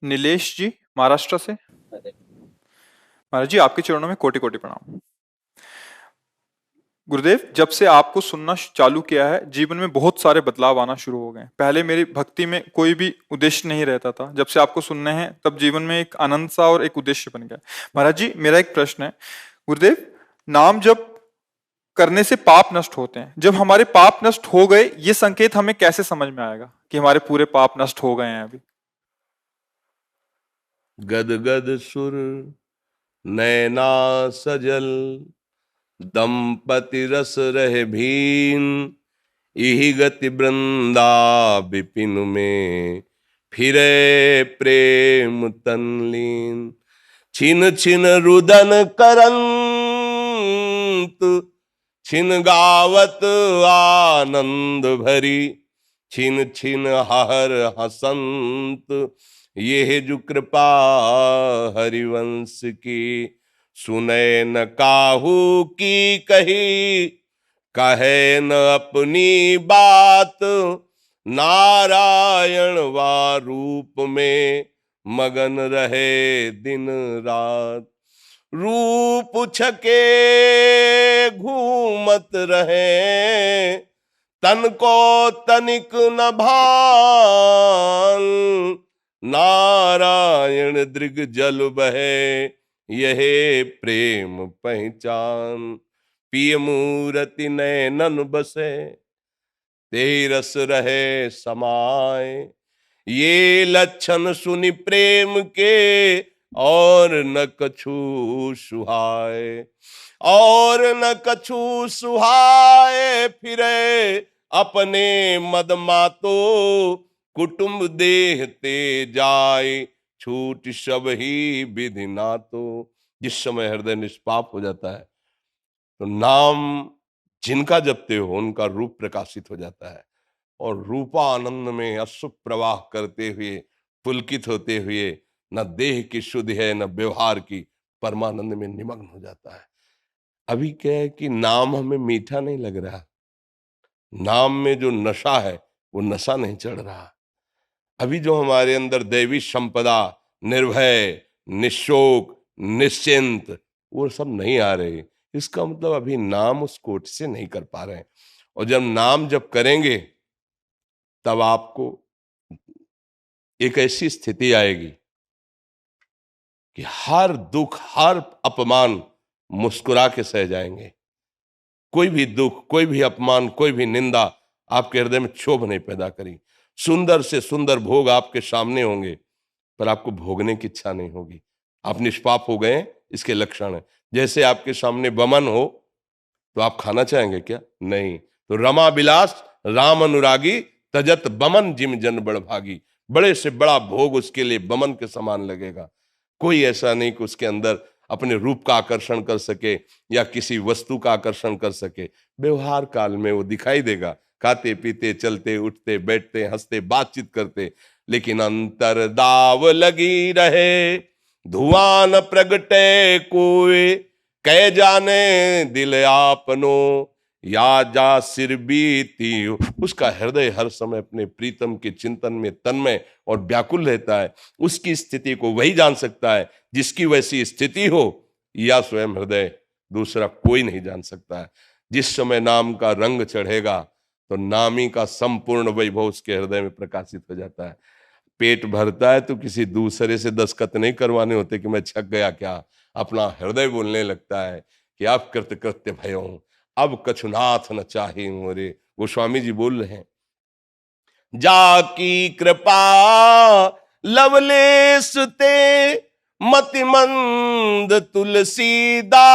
नीलेश जी, महाराष्ट्र से। महाराज जी, आपके चरणों में कोटि कोटि प्रणाम। गुरुदेव, जब से आपको सुनना चालू किया है, जीवन में बहुत सारे बदलाव आना शुरू हो गए हैं। पहले मेरी भक्ति में कोई भी उद्देश्य नहीं रहता था। जब से आपको सुनने हैं, तब जीवन में एक आनंद सा और एक उद्देश्य बन गया। महाराज जी, मेरा एक प्रश्न है। गुरुदेव, नाम जप करने से पाप नष्ट होते हैं। जब हमारे पाप नष्ट हो गए, ये संकेत हमें कैसे समझ में आएगा कि हमारे पूरे पाप नष्ट हो गए हैं अभी? गद गद सुर नैना सजल, दंपति रस रहे भीन। इहि गति वृंदा विपिन में, फिरे प्रेम तनलीन। छिन छिन रुदन करंत, छिन गावत आनंद भरी। छिन छिन हर हसंत, ये जो कृपा हरिवंश की। सुने न काहू की कही, कहे न अपनी बात। नारायण वा रूप में, मगन रहे दिन रात। रूप छके घूमत रहे, तन को तनिक न भान। नारायण दृग जल बहे, यहे प्रेम पहचान। पिय मूरति नैनन बसे, तेरस रहे समाए। ये लक्षण सुनि प्रेम के, और न कछु सुहाए। और न कछु सुहाए, फिरे अपने मद मातो। कुटुंब देहते जाए, छूट सब ही विधि नातो। जिस समय हृदय निष्पाप हो जाता है, तो नाम जिनका जपते हो उनका रूप प्रकाशित हो जाता है, और रूपानंद में अश्रु प्रवाह करते हुए, पुलकित होते हुए, न देह की शुद्धि है न व्यवहार की, परमानंद में निमग्न हो जाता है। अभी क्या है कि नाम हमें मीठा नहीं लग रहा, नाम में जो नशा है वो नशा नहीं चढ़ रहा। अभी जो हमारे अंदर दैवी संपदा, निर्भय, निशोक, निश्चिंत, वो सब नहीं आ रहे। इसका मतलब अभी नाम उस कोट से नहीं कर पा रहे हैं। और जब नाम जब करेंगे, तब आपको एक ऐसी स्थिति आएगी कि हर दुख, हर अपमान मुस्कुरा के सह जाएंगे। कोई भी दुख, कोई भी अपमान, कोई भी निंदा आपके हृदय में क्षोभ नहीं पैदा करी। सुंदर से सुंदर भोग आपके सामने होंगे, पर आपको भोगने की इच्छा नहीं होगी। आप निष्पाप हो गए, इसके लक्षण है। जैसे आपके सामने बमन हो, तो आप खाना चाहेंगे क्या? नहीं। तो रमा बिलास राम अनुरागी, तजत बमन जिम जन बड़ भागी। बड़े से बड़ा भोग उसके लिए बमन के समान लगेगा। कोई ऐसा नहीं कि उसके अंदर अपने रूप का आकर्षण कर सके या किसी वस्तु का आकर्षण कर सके। व्यवहार काल में वो दिखाई देगा, खाते पीते, चलते उठते, बैठते, हंसते, बातचीत करते, लेकिन अंतर दाव लगी रहे। धुआं न प्रगटे कोई, कै जाने दिल आपनो। या जा सिर बीती, उसका हृदय हर समय अपने प्रीतम के चिंतन में तन्मय और व्याकुल रहता है। उसकी स्थिति को वही जान सकता है जिसकी वैसी स्थिति हो, या स्वयं हृदय, दूसरा कोई नहीं जान सकता है। जिस समय नाम का रंग चढ़ेगा, तो नामी का संपूर्ण वैभव उसके हृदय में प्रकाशित हो जाता है। पेट भरता है तो किसी दूसरे से दस्तखत नहीं करवाने होते कि मैं छक गया क्या। अपना हृदय बोलने लगता है कि अब कृत कृत्य भयो, अब कछुनाथ न चाहे मोरे। गोस्वामी जी बोल रहे हैं, जाकी कृपा लवलेश ते, मति मंद तुलसीदास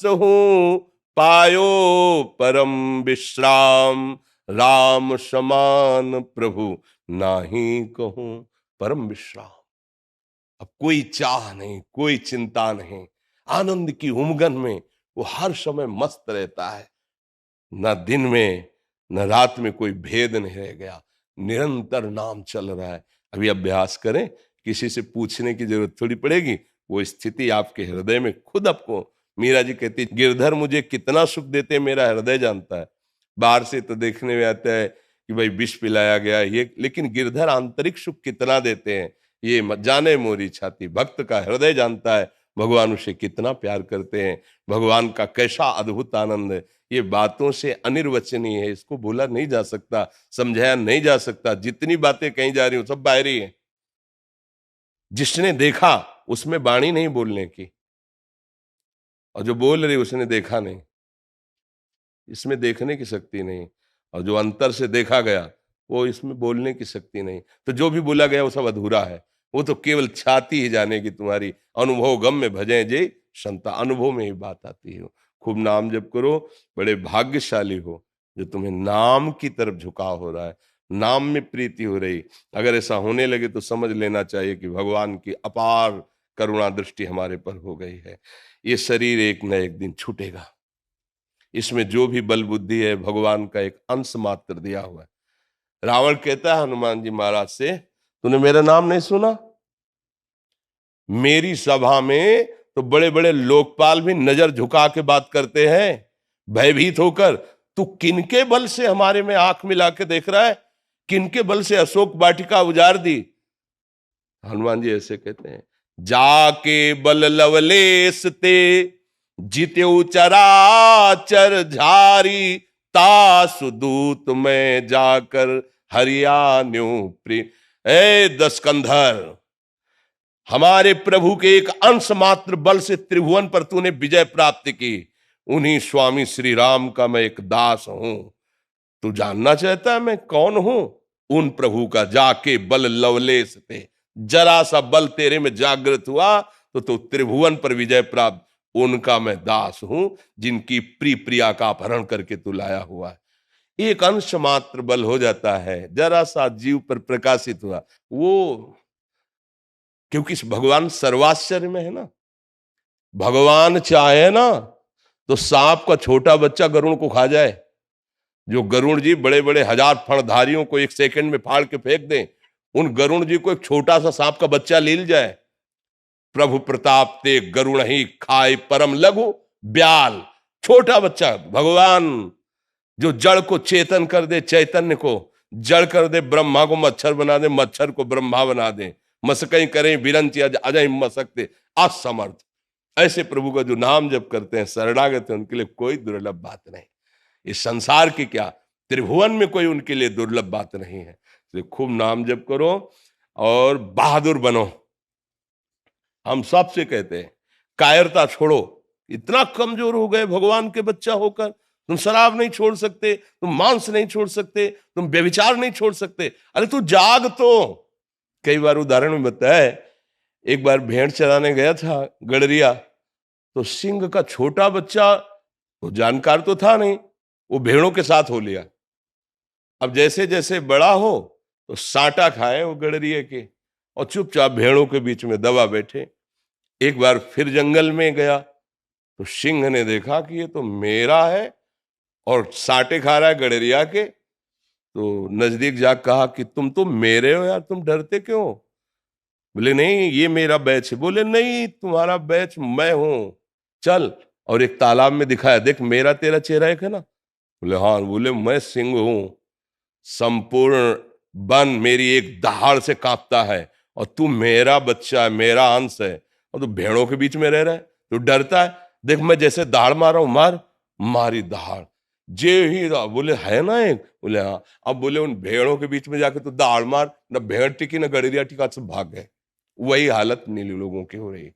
हूँ। पायो परम विश्राम, राम समान प्रभु नाही कहूं। परम विश्राम, अब कोई चाह नहीं, कोई चिंता नहीं, आनंद की उमगन में वो हर समय मस्त रहता है। न दिन में न रात में कोई भेद नहीं रह गया, निरंतर नाम चल रहा है। अभी अभ्यास करें, किसी से पूछने की जरूरत थोड़ी पड़ेगी, वो स्थिति आपके हृदय में खुद आपको। मीरा जी कहती, गिरधर मुझे कितना सुख देते मेरा हृदय जानता है। बाहर से तो देखने में आता है कि भाई विष पिलाया गया ये, लेकिन गिरधर आंतरिक सुख कितना देते हैं, ये मत जाने मोरी छाती। भक्त का हृदय जानता है भगवान उसे कितना प्यार करते हैं, भगवान का कैसा अद्भुत आनंद है। ये बातों से अनिर्वचनीय है, इसको बोला नहीं जा सकता, समझाया नहीं जा सकता। जितनी बातें कही जा रही हो सब बाहरी है। जिसने देखा उसमें वाणी नहीं बोलने की, और जो बोल रही उसने देखा नहीं, इसमें देखने की शक्ति नहीं। और जो अंतर से देखा गया वो इसमें बोलने की शक्ति नहीं। तो जो भी बोला गया वो सब अधूरा है। वो तो केवल छाती ही जानेगी तुम्हारी। अनुभव गम में भजे जे संता, अनुभव में ही बात आती है। खूब नाम जप करो, बड़े भाग्यशाली हो जो तुम्हें नाम की तरफ झुकाव हो रहा है, नाम में प्रीति हो रही। अगर ऐसा होने लगे तो समझ लेना चाहिए कि भगवान की अपार करुणा दृष्टि हमारे पर हो गई है। ये शरीर एक न एक दिन छूटेगा, इसमें जो भी बल बुद्धि है भगवान का एक अंश मात्र दिया हुआ है। रावण कहता है हनुमान जी महाराज से, तूने मेरा नाम नहीं सुना? मेरी सभा में तो बड़े बड़े लोकपाल भी नजर झुका के बात करते हैं, भयभीत होकर। तू किनके बल से हमारे में आंख मिला के देख रहा है? किनके बल से अशोक वाटिका उजाड़ दी? हनुमान जी ऐसे कहते हैं, जाके बल लवलेश ते जित्यु चराचर झारी, तासु दूत में जाकर हरियाण्यु प्रिय। ए दस्कंधर, हमारे प्रभु के एक अंश मात्र बल से त्रिभुवन पर तूने विजय प्राप्त की। उन्हीं स्वामी श्री राम का मैं एक दास हूं। तू जानना चाहता है मैं कौन हूं? उन प्रभु का जाके बल लवलेश थे, जरा सा बल तेरे में जागृत हुआ तो तू त्रिभुवन पर विजय प्राप्त। उनका मैं दास हूं जिनकी प्रिय प्रिया का अपहरण करके तू लाया हुआ है। एक अंश मात्र बल हो जाता है, जरा सा जीव पर प्रकाशित हुआ वो, क्योंकि भगवान सर्वाश्चर्य में है ना। भगवान चाहे ना तो सांप का छोटा बच्चा गरुड़ को खा जाए। जो गरुड़ जी बड़े बड़े हजार फणधारियों को एक सेकंड में फाड़ के फेंक दें, उन गरुड़ जी को एक छोटा सा सांप का बच्चा लील जाए। प्रभु प्रताप ते गरुण ही खाए परम लघु ब्याल। छोटा बच्चा भगवान जो जड़ को चेतन कर दे, चैतन्य को जड़ कर दे, ब्रह्मा को मच्छर बना दे, मच्छर को ब्रह्मा बना दे, मसकई करें बिरंची अजय मसकते असमर्थ। ऐसे प्रभु का जो नाम जप करते हैं, शरणागत है, उनके लिए कोई दुर्लभ बात नहीं। इस संसार की क्या, त्रिभुवन में कोई उनके लिए दुर्लभ बात नहीं है। तो खूब नाम जप करो और बहादुर बनो। हम सबसे कहते हैं कायरता छोड़ो। इतना कमजोर हो गए भगवान के बच्चा होकर, तुम शराब नहीं छोड़ सकते, तुम मांस नहीं छोड़ सकते, तुम व्यभिचार नहीं छोड़ सकते। अरे तू जाग तो। कई बार उदाहरण में बताया है, एक बार भेड़ चराने गया था गडरिया, तो सिंह का छोटा बच्चा, वो जानकार तो था नहीं, वो भेड़ों के साथ हो लिया। अब जैसे जैसे बड़ा हो तो साटा खाए वो गडरिये के, और चुपचाप भेड़ों के बीच में दबा बैठे। एक बार फिर जंगल में गया तो सिंह ने देखा कि ये तो मेरा है और साटे खा रहा है गडरिया के। तो नजदीक जा कहा कि तुम तो मेरे हो यार, तुम डरते क्यों? बोले नहीं ये मेरा बैच है। बोले नहीं तुम्हारा बैच मैं हूं, चल। और एक तालाब में दिखाया, देख मेरा तेरा चेहरा एक है ना। बोले हाँ। बोले मैं सिंह हूं, संपूर्ण वन मेरी एक दहाड़ से कांपता है, और तू मेरा बच्चा है, मेरा अंश है, और तू भेड़ों के बीच में रह रहा है, तू डरता है। देख मैं जैसे दहाड़ मार रहा हूं, मार मारी दहाड़ जे ही। बोले है ना एक? बोले हाँ। अब बोले उन भेड़ों के बीच में जाके तू दहाड़ मार, न भेड़ टिकी न गड़रिया टिका, सब भाग गए। वही हालत नीली लोगों की हो रही।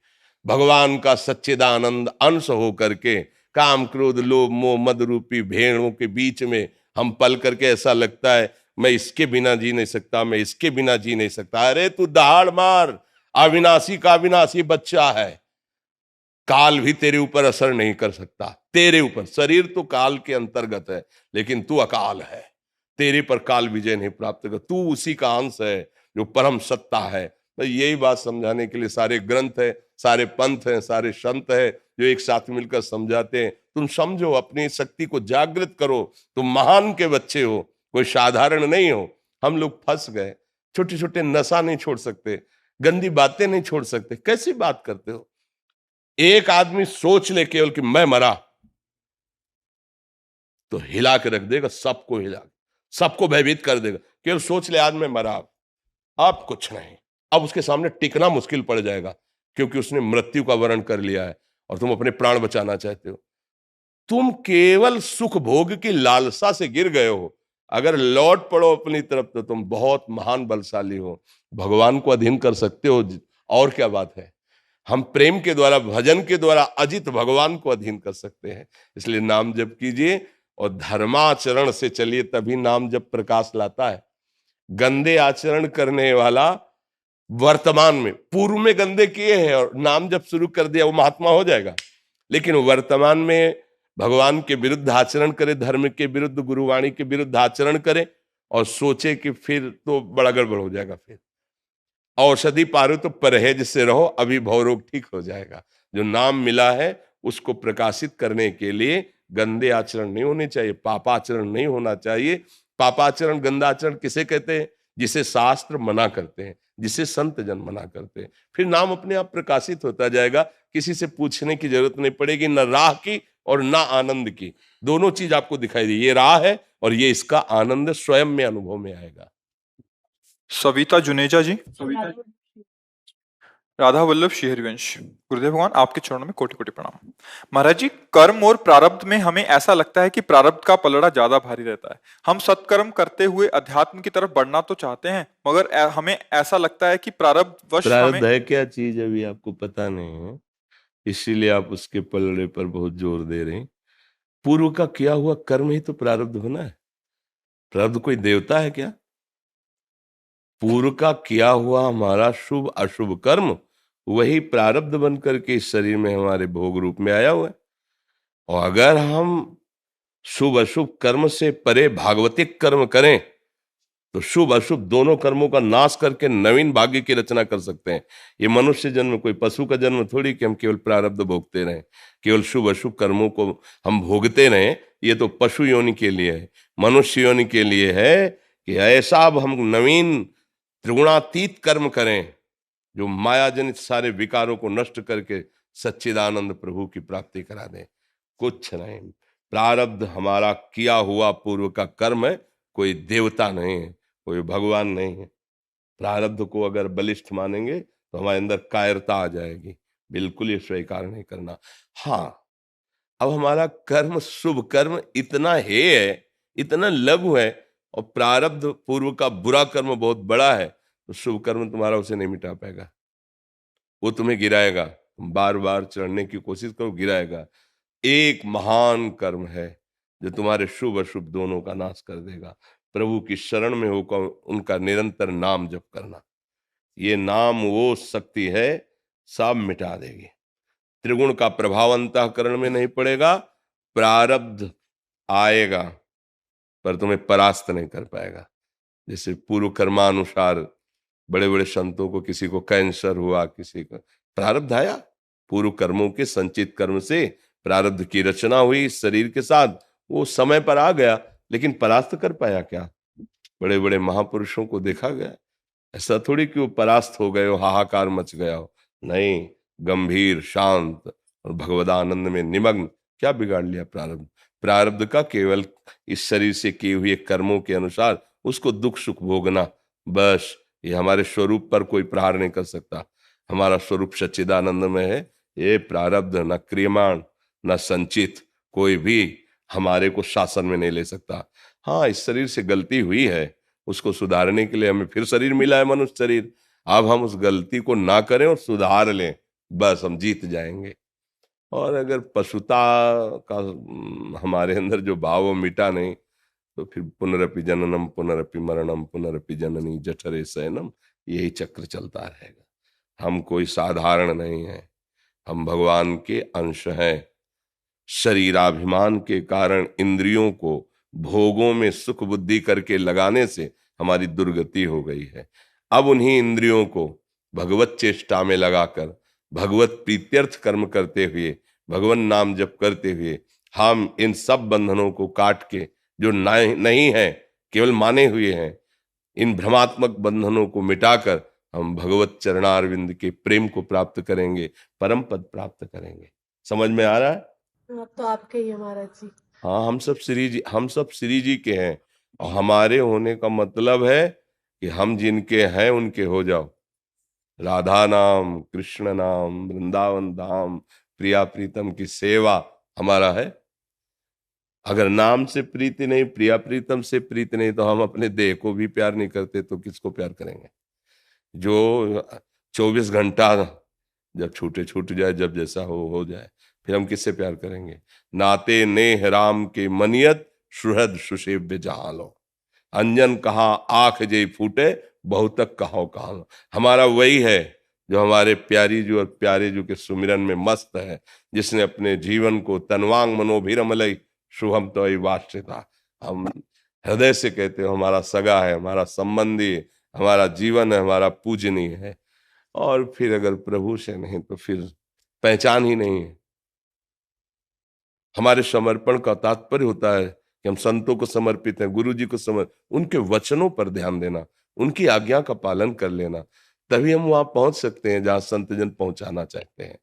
भगवान का सच्चिदानंद अंश हो करके काम क्रोध लोभ मोह मद रूपी भेड़ों के बीच में हम पल करके ऐसा लगता है मैं इसके बिना जी नहीं सकता, मैं इसके बिना जी नहीं सकता। अरे तू दहाड़ मार, अविनाशी का अविनाशी बच्चा है। काल भी तेरे ऊपर असर नहीं कर सकता, तेरे ऊपर। शरीर तो काल के अंतर्गत है, लेकिन तू अकाल है, तेरे पर काल विजय नहीं प्राप्त कर। तू उसी का अंश है जो परम सत्ता है। तो यही बात समझाने के लिए सारे ग्रंथ है, सारे पंथ हैं, सारे संत है जो एक साथ मिलकर समझाते हैं। तुम समझो, अपनी शक्ति को जागृत करो। तुम महान के बच्चे हो, कोई साधारण नहीं हो। हम लोग फंस गए, छोटे छोटे नशा नहीं छोड़ सकते, गंदी बातें नहीं छोड़ सकते। कैसी बात करते हो? एक आदमी सोच ले केवल कि मैं मरा, तो हिला के रख देगा, सबको हिला, सबको भयभीत कर देगा। केवल सोच ले आज मैं मरा, अब कुछ नहीं। अब उसके सामने टिकना मुश्किल पड़ जाएगा, क्योंकि उसने मृत्यु का वर्ण कर लिया है और तुम अपने प्राण बचाना चाहते हो। तुम केवल सुख भोग की लालसा से गिर गए हो। अगर लौट पड़ो अपनी तरफ तो तुम बहुत महान बलशाली हो, भगवान को अधीन कर सकते हो। और क्या बात है, हम प्रेम के द्वारा, भजन के द्वारा अजित भगवान को अधीन कर सकते हैं। इसलिए नाम जप कीजिए और धर्माचरण से चलिए, तभी नाम जप प्रकाश लाता है। गंदे आचरण करने वाला वर्तमान में, पूर्व में गंदे किए हैं और नाम जब शुरू कर दिया वो महात्मा हो जाएगा, लेकिन वर्तमान में भगवान के विरुद्ध आचरण करे, धर्म के विरुद्ध, गुरुवाणी के विरुद्ध आचरण करे और सोचे कि फिर तो बड़ा गड़बड़ हो जाएगा। फिर औषधि पारो तो परहेज से रहो, अभी भवरोग ठीक हो जाएगा। जो नाम मिला है उसको प्रकाशित करने के लिए गंदे आचरण नहीं होने चाहिए, पापाचरण नहीं होना चाहिए। पापाचरण, गंदा आचरण किसे कहते हैं? जिसे शास्त्र मना करते हैं, जिसे संत जन मना करते हैं। फिर नाम अपने आप प्रकाशित होता जाएगा, किसी से पूछने की जरूरत नहीं पड़ेगी, न राह की और ना आनंद की। दोनों चीज आपको दिखाई दी, ये राह है और ये इसका आनंद स्वयं में अनुभव में आएगा। सविता जुनेजा जी, राधा वल्लभ श्री हरिवंश। गुरुदेव भगवान आपके चरणों में कोटि कोटि प्रणाम। महाराज जी, कर्म और प्रारब्ध में हमें ऐसा लगता है कि प्रारब्ध का पलड़ा ज्यादा भारी रहता है। हम सत्कर्म करते हुए अध्यात्म की तरफ बढ़ना तो चाहते हैं, मगर हमें ऐसा लगता है कि प्रारब्ध वश हमें। प्रारब्ध है क्या चीज अभी आपको पता नहीं है, इसीलिए आप उसके पलड़े पर बहुत जोर दे रहे हैं। पूर्व का किया हुआ कर्म ही तो प्रारब्ध होना है। प्रारब्ध कोई देवता है क्या? पूर्व का किया हुआ हमारा शुभ अशुभ कर्म वही प्रारब्ध बन करके इस शरीर में हमारे भोग रूप में आया हुआ है। और अगर हम शुभ अशुभ कर्म से परे भागवतिक कर्म करें तो शुभ अशुभ दोनों कर्मों का नाश करके नवीन भाग्य की रचना कर सकते हैं। ये मनुष्य जन्म कोई पशु का जन्म थोड़ी कि हम केवल प्रारब्ध भोगते रहें, केवल शुभ अशुभ कर्मों को हम भोगते रहें। ये तो पशु योनि के लिए है। मनुष्य योनि के लिए है कि ऐसा अब हम नवीन त्रिगुणातीत कर्म करें जो माया जनित सारे विकारों को नष्ट करके सच्चिदानंद प्रभु की प्राप्ति करा दें। कुछ नहीं, प्रारब्ध हमारा किया हुआ पूर्व का कर्म है, कोई देवता नहीं है, कोई भगवान नहीं है। प्रारब्ध को अगर बलिष्ठ मानेंगे तो हमारे अंदर कायरता आ जाएगी, बिल्कुल ये स्वीकार नहीं करना। हाँ, अब हमारा कर्म, शुभ कर्म इतना है, इतना लघु है, और प्रारब्ध पूर्व का बुरा कर्म बहुत बड़ा है, तो शुभ कर्म तुम्हारा उसे नहीं मिटा पाएगा, वो तुम्हें गिराएगा। बार बार चढ़ने की कोशिश करो, गिराएगा। एक महान कर्म है जो तुम्हारे शुभ अशुभ दोनों का नाश कर देगा। प्रभु की शरण में होकर उनका निरंतर नाम जप करना, ये नाम वो शक्ति है, सब मिटा देगी। त्रिगुण का प्रभाव अंतःकरण में नहीं पड़ेगा, प्रारब्ध आएगा पर तुम्हें परास्त नहीं कर पाएगा। जैसे पूर्व कर्मानुसार बड़े बड़े संतों को, किसी को कैंसर हुआ, किसी को प्रारब्ध आया, पूर्व कर्मों के संचित कर्म से प्रारब्ध की रचना हुई इस शरीर के साथ, वो समय पर आ गया, लेकिन परास्त कर पाया क्या? बड़े बड़े महापुरुषों को देखा गया, ऐसा थोड़ी कि वो परास्त हो गए हो, हाहाकार मच गया हो। नहीं, गंभीर, शांत और भगवदानंद में निमग्न। क्या बिगाड़ लिया प्रारब्ध? प्रारब्ध का केवल इस शरीर से किए हुए कर्मों के अनुसार उसको दुख सुख भोगना, बस। ये हमारे स्वरूप पर कोई प्रहार नहीं कर सकता। हमारा स्वरूप सच्चिदानंद में है। ये प्रारब्ध न क्रियमाण न संचित कोई भी हमारे को शासन में नहीं ले सकता। हाँ, इस शरीर से गलती हुई है, उसको सुधारने के लिए हमें फिर शरीर मिला है, मनुष्य शरीर। अब हम उस गलती को ना करें और सुधार लें, बस हम जीत जाएंगे। और अगर पशुता का हमारे अंदर जो भाव मिटा नहीं, तो फिर पुनरपि जननम पुनरपि मरणम पुनरपि जननी जठरे शयनम, यही चक्र चलता रहेगा। हम कोई साधारण नहीं है, हम भगवान के अंश हैं। शरीराभिमान के कारण इंद्रियों को भोगों में सुख बुद्धि करके लगाने से हमारी दुर्गति हो गई है। अब उन्हीं इंद्रियों को भगवत चेष्टा में लगाकर, भगवत प्रीत्यर्थ कर्म करते हुए, भगवान नाम जप करते हुए, हम इन सब बंधनों को काट के, जो नहीं है, केवल माने हुए हैं, इन भ्रमात्मक बंधनों को मिटाकर हम भगवत चरणारविंद के प्रेम को प्राप्त करेंगे, परम पद प्राप्त करेंगे। समझ में आ रहा है? अब तो आपके ही है महाराज जी। हाँ, हम सब श्री जी के हैं, और हमारे होने का मतलब है कि हम जिनके हैं उनके हो जाओ। राधा नाम, कृष्ण नाम, वृंदावन धाम, प्रिया प्रीतम की सेवा हमारा है। अगर नाम से प्रीति नहीं, प्रिया प्रीतम से प्रीति नहीं, तो हम अपने देह को भी प्यार नहीं करते तो किसको प्यार करेंगे? जो 24 घंटा जब छूट जाए, जब जैसा हो जाए, फिर हम किससे प्यार करेंगे? नाते नेह राम के मनियत, सुहृद सुसेव्य जहां लो। अंजन कहा आंख जय फूटे, बहुतक कहो। हमारा वही है जो हमारे प्यारी जो और प्यारे जो के सुमिरन में मस्त है, जिसने अपने जीवन को तनवांग मनोभिरमलई शुभम तो वाश्रिता। हम हृदय से कहते हो हमारा सगा है, हमारा संबंधी, हमारा जीवन है, हमारा पूजनीय है। और फिर अगर प्रभु से नहीं तो फिर पहचान ही नहीं है। हमारे समर्पण का तात्पर्य होता है कि हम संतों को समर्पित हैं, गुरु जी को उनके वचनों पर ध्यान देना, उनकी आज्ञा का पालन कर लेना, तभी हम वहां पहुंच सकते हैं जहां संत जन पहुंचाना चाहते हैं।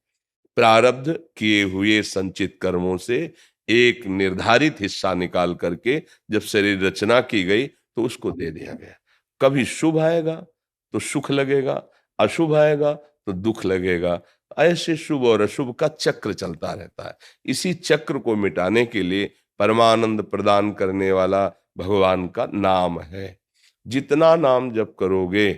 प्रारब्ध किए हुए संचित कर्मों से एक निर्धारित हिस्सा निकाल करके जब शरीर रचना की गई तो उसको दे दिया गया। कभी शुभ आएगा तो सुख लगेगा, अशुभ आएगा तो दुख लगेगा। ऐसे शुभ और अशुभ का चक्र चलता रहता है। इसी चक्र को मिटाने के लिए परमानंद प्रदान करने वाला भगवान का नाम है। जितना नाम जप करोगे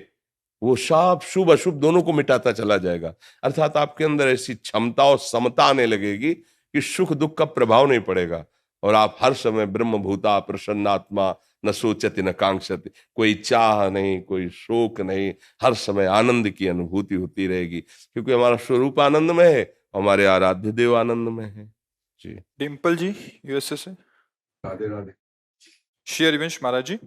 वो सब शुभ अशुभ दोनों को मिटाता चला जाएगा। अर्थात आपके अंदर ऐसी क्षमता और समता आने लगेगी कि सुख दुख का प्रभाव नहीं पड़ेगा और आप हर समय ब्रह्मभूता प्रसन्नात्मा, न सोचति न कांक्षति, कोई चाह नहीं, कोई शोक नहीं, हर समय आनंद की अनुभूति होती रहेगी, क्योंकि हमारा स्वरूप आनंद में है, हमारे आराध्य देव आनंद में है। जी। डिम्पल जी यूएसए से। राधे राधे। श्री हरिवंश महाराज जी,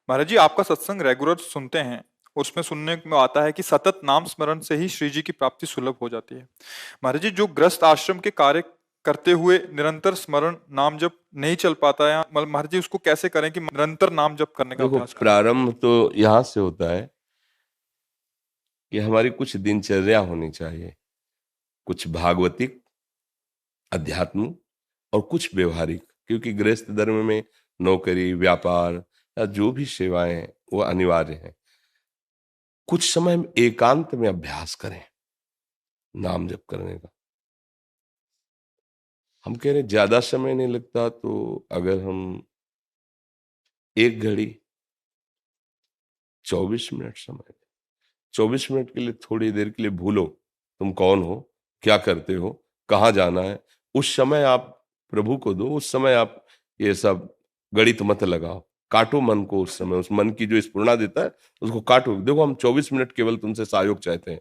महाराज जी आपका सत्संग रेगुलर सुनते हैं, उसमें सुनने में आता है कि सतत नाम स्मरण से ही श्री जी की प्राप्ति सुलभ हो जाती है। महाराज जी, जो गृहस्थ आश्रम के कार्य करते हुए निरंतर स्मरण नाम जप नहीं चल पाता है, महाराज जी उसको कैसे करें कि निरंतर नाम जप करने का देखो, अभ्यास करें? प्रारंभ तो यहां से होता है कि हमारी कुछ दिनचर्या होनी चाहिए, कुछ भागवतिक, अध्यात्म और कुछ व्यवहारिक, क्योंकि गृहस्थ धर्म में नौकरी, व्यापार या जो भी सेवाएं हैं वो अनिवार्य है। कुछ समय एकांत में अभ्यास करें नाम जप करने का। हम कह रहे ज्यादा समय नहीं लगता, तो अगर हम 1 घड़ी 24 मिनट समय, 24 मिनट के लिए थोड़ी देर के लिए भूलो तुम कौन हो, क्या करते हो, कहाँ जाना है, उस समय आप प्रभु को दो। उस समय आप ये सब गणित मत लगाओ, काटो मन को। उस समय उस मन की जो स्फुरणा देता है उसको काटो। देखो, हम 24 मिनट केवल तुमसे सहयोग चाहते हैं।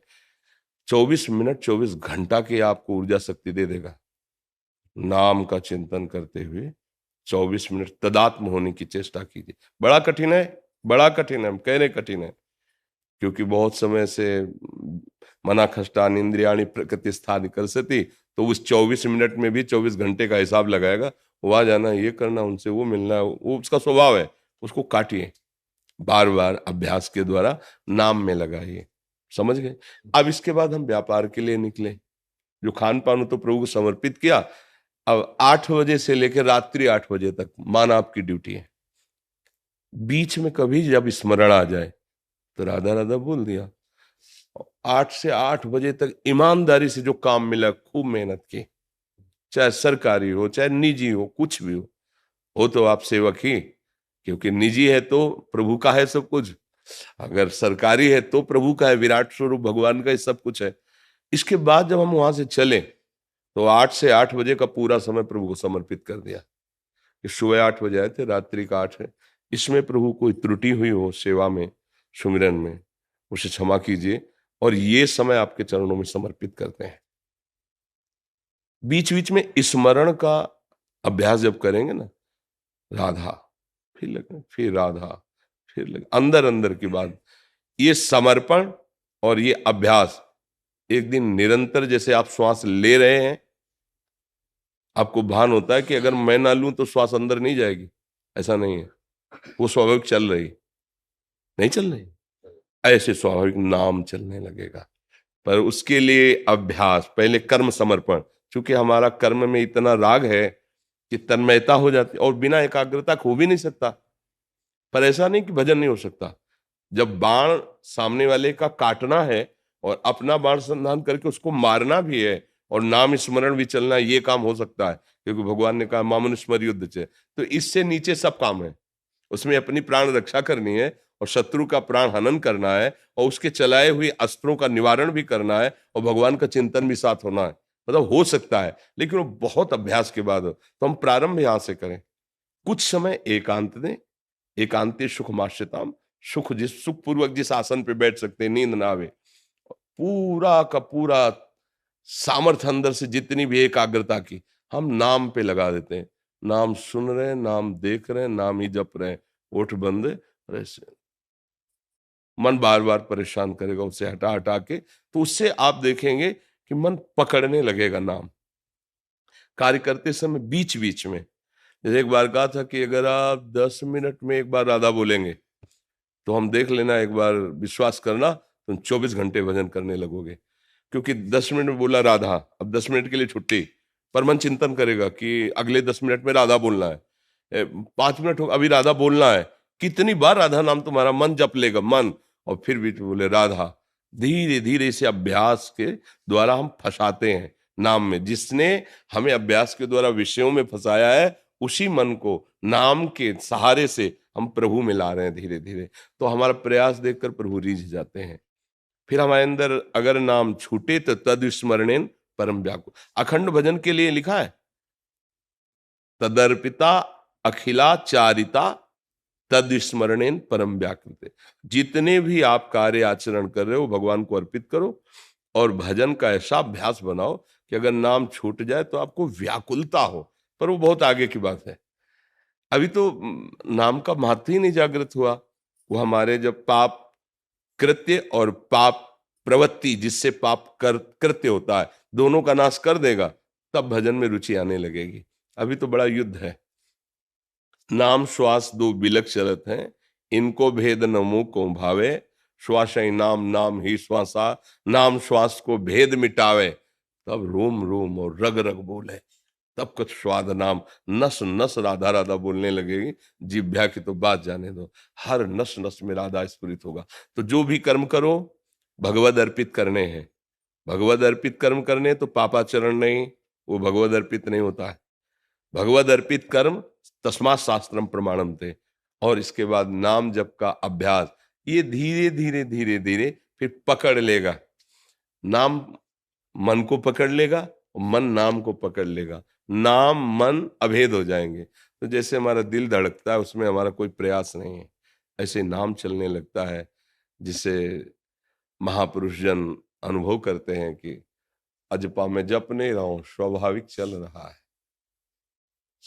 24 मिनट 24 घंटा की आपको ऊर्जा शक्ति दे देगा। नाम का चिंतन करते हुए 24 मिनट तदात्म होने की चेष्टा कीजिए। बड़ा कठिन है, बड़ा कठिन है, हम कह रहे कठिन है, क्योंकि बहुत समय से मना खष्टान इंद्रियाणी प्रकृति स्थान करसती, तो उस 24 मिनट में भी 24 घंटे का हिसाब लगाएगा। वहां जाना, ये करना, उनसे वो मिलना, वो उसका स्वभाव है, उसको काटिए। बार बार अभ्यास के द्वारा नाम में लगाइए। समझ गए? अब इसके बाद हम व्यापार के लिए निकले। जो खान पान तो प्रभु को समर्पित किया। अब 8 बजे से लेकर रात्रि 8 बजे तक माना आपकी ड्यूटी है। बीच में कभी जब स्मरण आ जाए तो राधा राधा बोल दिया। 8 से 8 बजे तक ईमानदारी से जो काम मिला, खूब मेहनत की, चाहे सरकारी हो चाहे निजी हो, कुछ भी हो तो आप सेवक ही, क्योंकि निजी है तो प्रभु का है सब कुछ, अगर सरकारी है तो प्रभु का है, विराट स्वरूप भगवान का ही सब कुछ है। इसके बाद जब हम वहां से चले तो 8 से 8 बजे का पूरा समय प्रभु को समर्पित कर दिया। कि सुबह 8 बजे आए थे, रात्रि का 8 है। इसमें प्रभु कोई त्रुटि हुई हो सेवा में, सुमिरन में, उसे क्षमा कीजिए और ये समय आपके चरणों में समर्पित करते हैं। बीच बीच में स्मरण का अभ्यास जब करेंगे ना, राधा फिर लगे, फिर राधा फिर लगे, अंदर अंदर की बात, ये समर्पण और ये अभ्यास एक दिन निरंतर, जैसे आप श्वास ले रहे हैं, आपको भान होता है कि अगर मैं ना लूं तो श्वास अंदर नहीं जाएगी, ऐसा नहीं है, वो स्वाभाविक चल रही, नहीं चल रही, ऐसे स्वाभाविक नाम चलने लगेगा। पर उसके लिए अभ्यास, पहले कर्म समर्पण, क्योंकि हमारा कर्म में इतना राग है कि तन्मयता हो जाती है और बिना एकाग्रता हो भी नहीं सकता। पर ऐसा नहीं कि भजन नहीं हो सकता। जब बाण सामने वाले का काटना है और अपना बाण संधान करके उसको मारना भी है और नाम स्मरण भी चलना, ये काम हो सकता है, क्योंकि भगवान ने कहा मामन स्मर युद्ध चे। तो इससे नीचे सब काम है, उसमें अपनी प्राण रक्षा करनी है और शत्रु का प्राण हनन करना है और उसके चलाए हुए अस्त्रों का निवारण भी करना है और भगवान का चिंतन भी साथ होना है। मतलब हो सकता है, लेकिन वो बहुत अभ्यास के बाद हो। तो हम प्रारंभ यहां से करें, कुछ समय एकांत दें, एकांते सुख माश्यताम, सुख पूर्वक जिस आसन पे बैठ सकते हैं, नींद ना आवे, पूरा का पूरा सामर्थ्य अंदर से जितनी भी एकाग्रता की हम नाम पे लगा देते हैं। नाम सुन रहे हैं, नाम देख रहे हैं, नाम ही जप रहे हैं, ओठ बंद ऐसे। मन बार बार परेशान करेगा, उससे हटा हटा के, तो उससे आप देखेंगे कि मन पकड़ने लगेगा नाम। कार्य करते समय बीच बीच में, जैसे एक बार कहा था कि अगर आप 10 मिनट में एक बार राधा बोलेंगे तो हम देख लेना, एक बार विश्वास करना, तुम 24 घंटे भजन करने लगोगे। क्योंकि 10 मिनट में बोला राधा, अब 10 मिनट के लिए छुट्टी, पर मन चिंतन करेगा कि अगले 10 मिनट में राधा बोलना है, 5 मिनट हो अभी राधा बोलना है, कितनी बार राधा नाम तुम्हारा मन जप लेगा मन, और फिर भी तो बोले राधा। धीरे धीरे से अभ्यास के द्वारा हम फंसाते हैं नाम में। जिसने हमें अभ्यास के द्वारा विषयों में फंसाया है, उसी मन को नाम के सहारे से हम प्रभु में ला रहे हैं धीरे धीरे। तो हमारा प्रयास देखकर प्रभु रीझ जाते हैं। फिर हमारे अंदर अगर नाम छूटे तो तद स्मरणेन परम व्याकुल। अखंड भजन के लिए लिखा है, तदर्पिता अखिलाचारिता तद स्मरणेन परम व्याकृत। जितने भी आप कार्य आचरण कर रहे हो भगवान को अर्पित करो और भजन का ऐसा अभ्यास बनाओ कि अगर नाम छूट जाए तो आपको व्याकुलता हो। पर वो बहुत आगे की बात है, अभी तो नाम का महत्व ही नहीं जागृत हुआ। वो हमारे जब पाप कृत्य और पाप प्रवृत्ति, जिससे पाप कृत्य होता है, दोनों का नाश कर देगा, तब भजन में रुचि आने लगेगी। अभी तो बड़ा युद्ध है। नाम श्वास दो बिलक चलत हैं, इनको भेद न मुंह को भावे, श्वास ही नाम नाम ही श्वासा, नाम श्वास को भेद मिटावे, तब रोम रोम और रग रग बोले, तब कुछ स्वाद नाम, नस नस राधा राधा बोलने लगेगी। जिभ्या की तो बात जाने दो, हर नस नस में राधा स्फुरित होगा। तो जो भी कर्म करो भगवद अर्पित करने हैं। भगवद अर्पित कर्म करने तो पापाचरण नहीं, वो भगवद अर्पित नहीं होता है। भगवद अर्पित कर्म तस्मात् शास्त्रम प्रमाणम थे। और इसके बाद नाम जप का अभ्यास, ये धीरे धीरे धीरे धीरे फिर पकड़ लेगा। नाम मन को पकड़ लेगा, मन नाम को पकड़ लेगा, नाम मन अभेद हो जाएंगे। तो जैसे हमारा दिल धड़कता है, उसमें हमारा कोई प्रयास नहीं है, ऐसे नाम चलने लगता है, जिसे महापुरुष जन अनुभव करते हैं कि अजपा में जप नहीं रहा हूं, स्वाभाविक चल रहा है,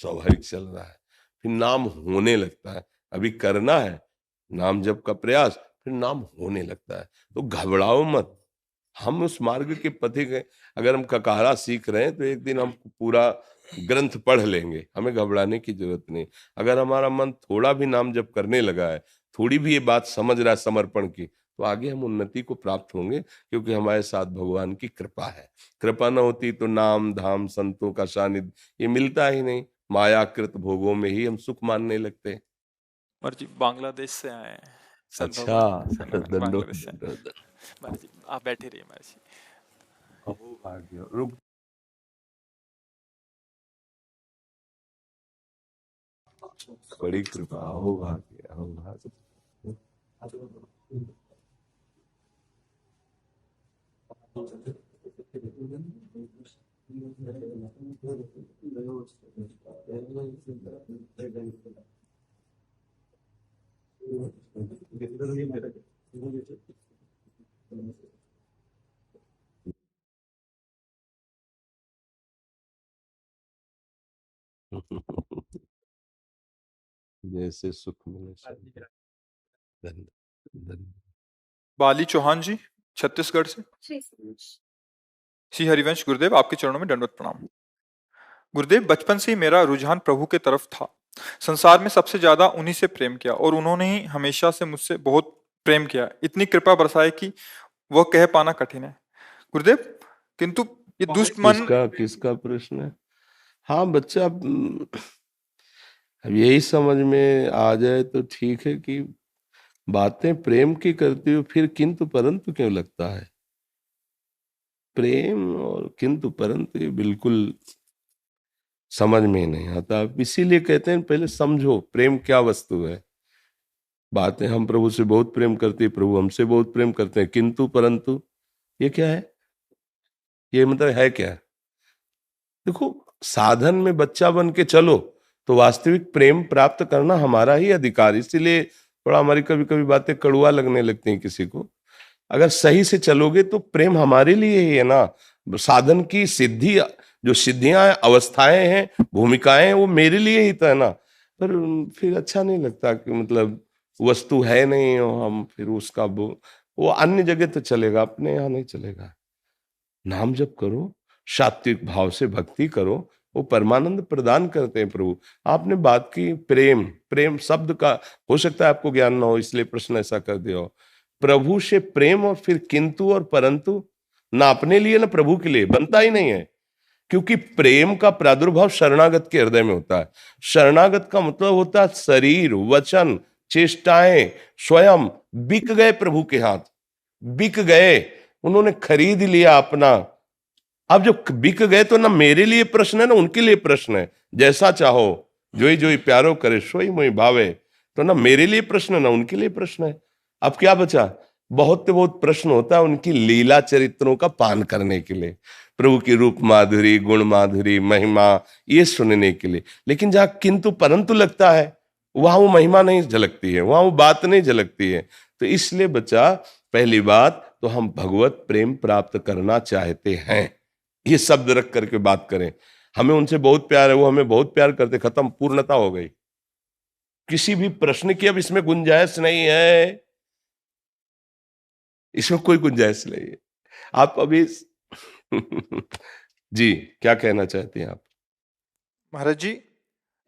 स्वाभाविक चल रहा है। फिर नाम होने लगता है। अभी करना है नाम जप का प्रयास, फिर नाम होने लगता है। तो घबराओ मत, हम उस मार्ग के पथिक हैं। अगर हम ककारा सीख रहे हैं तो एक दिन हम पूरा ग्रंथ पढ़ लेंगे, हमें घबराने की जरूरत नहीं। अगर हमारा मन थोड़ा भी नाम जप करने लगा है, थोड़ी भी ये बात समझ रहा है समर्पण की, तो आगे हम उन्नति को प्राप्त होंगे, क्योंकि हमारे साथ भगवान की कृपा है। कृपा न होती तो नाम धाम संतों का सानिध्य ये मिलता ही नहीं। मायाकृत भोगों में ही हम सुख मानने लगते हैं। जी बांग्लादेश से आए हैं संत अच्छा, भगवान, संत भगवान दंडोत बांग्लादेश से आए। दंडोत। महाराज जी आप बैठे रहिए महाराज जी। अहो भाग्य, रुक, बड़ी कृपा, अहो भाग्य, अहो भाग्य। जैसे सुख मिले धन्य धन्य। बाली चौहान जी छत्तीसगढ़ से। श्री हरिवंश गुरुदेव, आपके चरणों में दंडवत प्रणाम। गुरुदेव, बचपन से ही मेरा रुझान प्रभु के तरफ था। संसार में सबसे ज्यादा उन्हीं से प्रेम किया और उन्होंने ही हमेशा से मुझसे बहुत प्रेम किया। इतनी कृपा बरसाए कि वह कह पाना कठिन है गुरुदेव। किंतु ये दुष्ट मन। किसका किसका प्रश्न है? हाँ बच्चा, अब यही समझ में आ जाए तो ठीक है कि बातें प्रेम की करती हो, फिर किंतु परंतु क्यों लगता है? प्रेम और किंतु परंतु ये बिल्कुल समझ में ही नहीं आता। इसीलिए कहते हैं पहले समझो प्रेम क्या वस्तु है। बातें हम प्रभु से बहुत प्रेम करते हैं, प्रभु हमसे बहुत प्रेम करते हैं, किंतु परंतु ये क्या है? ये मतलब है क्या? देखो, साधन में बच्चा बन के चलो तो वास्तविक प्रेम प्राप्त करना हमारा ही अधिकार। इसीलिए थोड़ा हमारी कभी कभी बातें कड़ुआ लगने लगती हैं किसी को। अगर सही से चलोगे तो प्रेम हमारे लिए ही है ना। साधन की सिद्धि, जो सिद्धियां अवस्थाएं हैं, भूमिकाएं हैं, वो मेरे लिए ही तो है ना। पर फिर अच्छा नहीं लगता कि मतलब वस्तु है नहीं और हम फिर उसका वो अन्य जगह तो चलेगा, अपने यहाँ नहीं चलेगा। नाम जप करो, सात्विक भाव से भक्ति करो, वो परमानंद प्रदान करते हैं प्रभु। आपने बात की प्रेम, प्रेम शब्द का हो सकता है आपको ज्ञान ना हो, इसलिए प्रश्न ऐसा कर दिया हो। प्रभु से प्रेम और फिर किंतु और परंतु ना अपने लिए ना प्रभु के लिए बनता ही नहीं है। क्योंकि प्रेम का प्रादुर्भाव शरणागत के हृदय में होता है। शरणागत का मतलब होता है शरीर, वचन, चेष्टाएं स्वयं बिक गए प्रभु के हाथ, बिक गए, उन्होंने खरीद लिया अपना। अब जो बिक गए तो ना मेरे लिए प्रश्न है ना उनके लिए प्रश्न है। जैसा चाहो जोई जोई प्यारो करे सोई मोई भावे, तो ना मेरे लिए प्रश्न है ना उनके लिए प्रश्न है। अब क्या बचा? बहुत प्रश्न होता है उनकी लीला चरित्रों का पान करने के लिए, प्रभु की रूप माधुरी, गुण माधुरी, महिमा ये सुनने के लिए। लेकिन जहां किंतु परंतु लगता है वहां वो महिमा नहीं झलकती है, वहां वो बात नहीं झलकती है। तो इसलिए बच्चा, पहली बात तो हम भगवत प्रेम प्राप्त करना चाहते हैं, ये शब्द रख करके बात करें। हमें उनसे बहुत प्यार है, वो हमें बहुत प्यार करते, खत्म, पूर्णता हो गई। किसी भी प्रश्न की अब इसमें गुंजाइश नहीं है, इसमें कोई गुंजाइश नहीं है। आप अभी जी क्या कहना चाहते हैं आप? महाराज जी,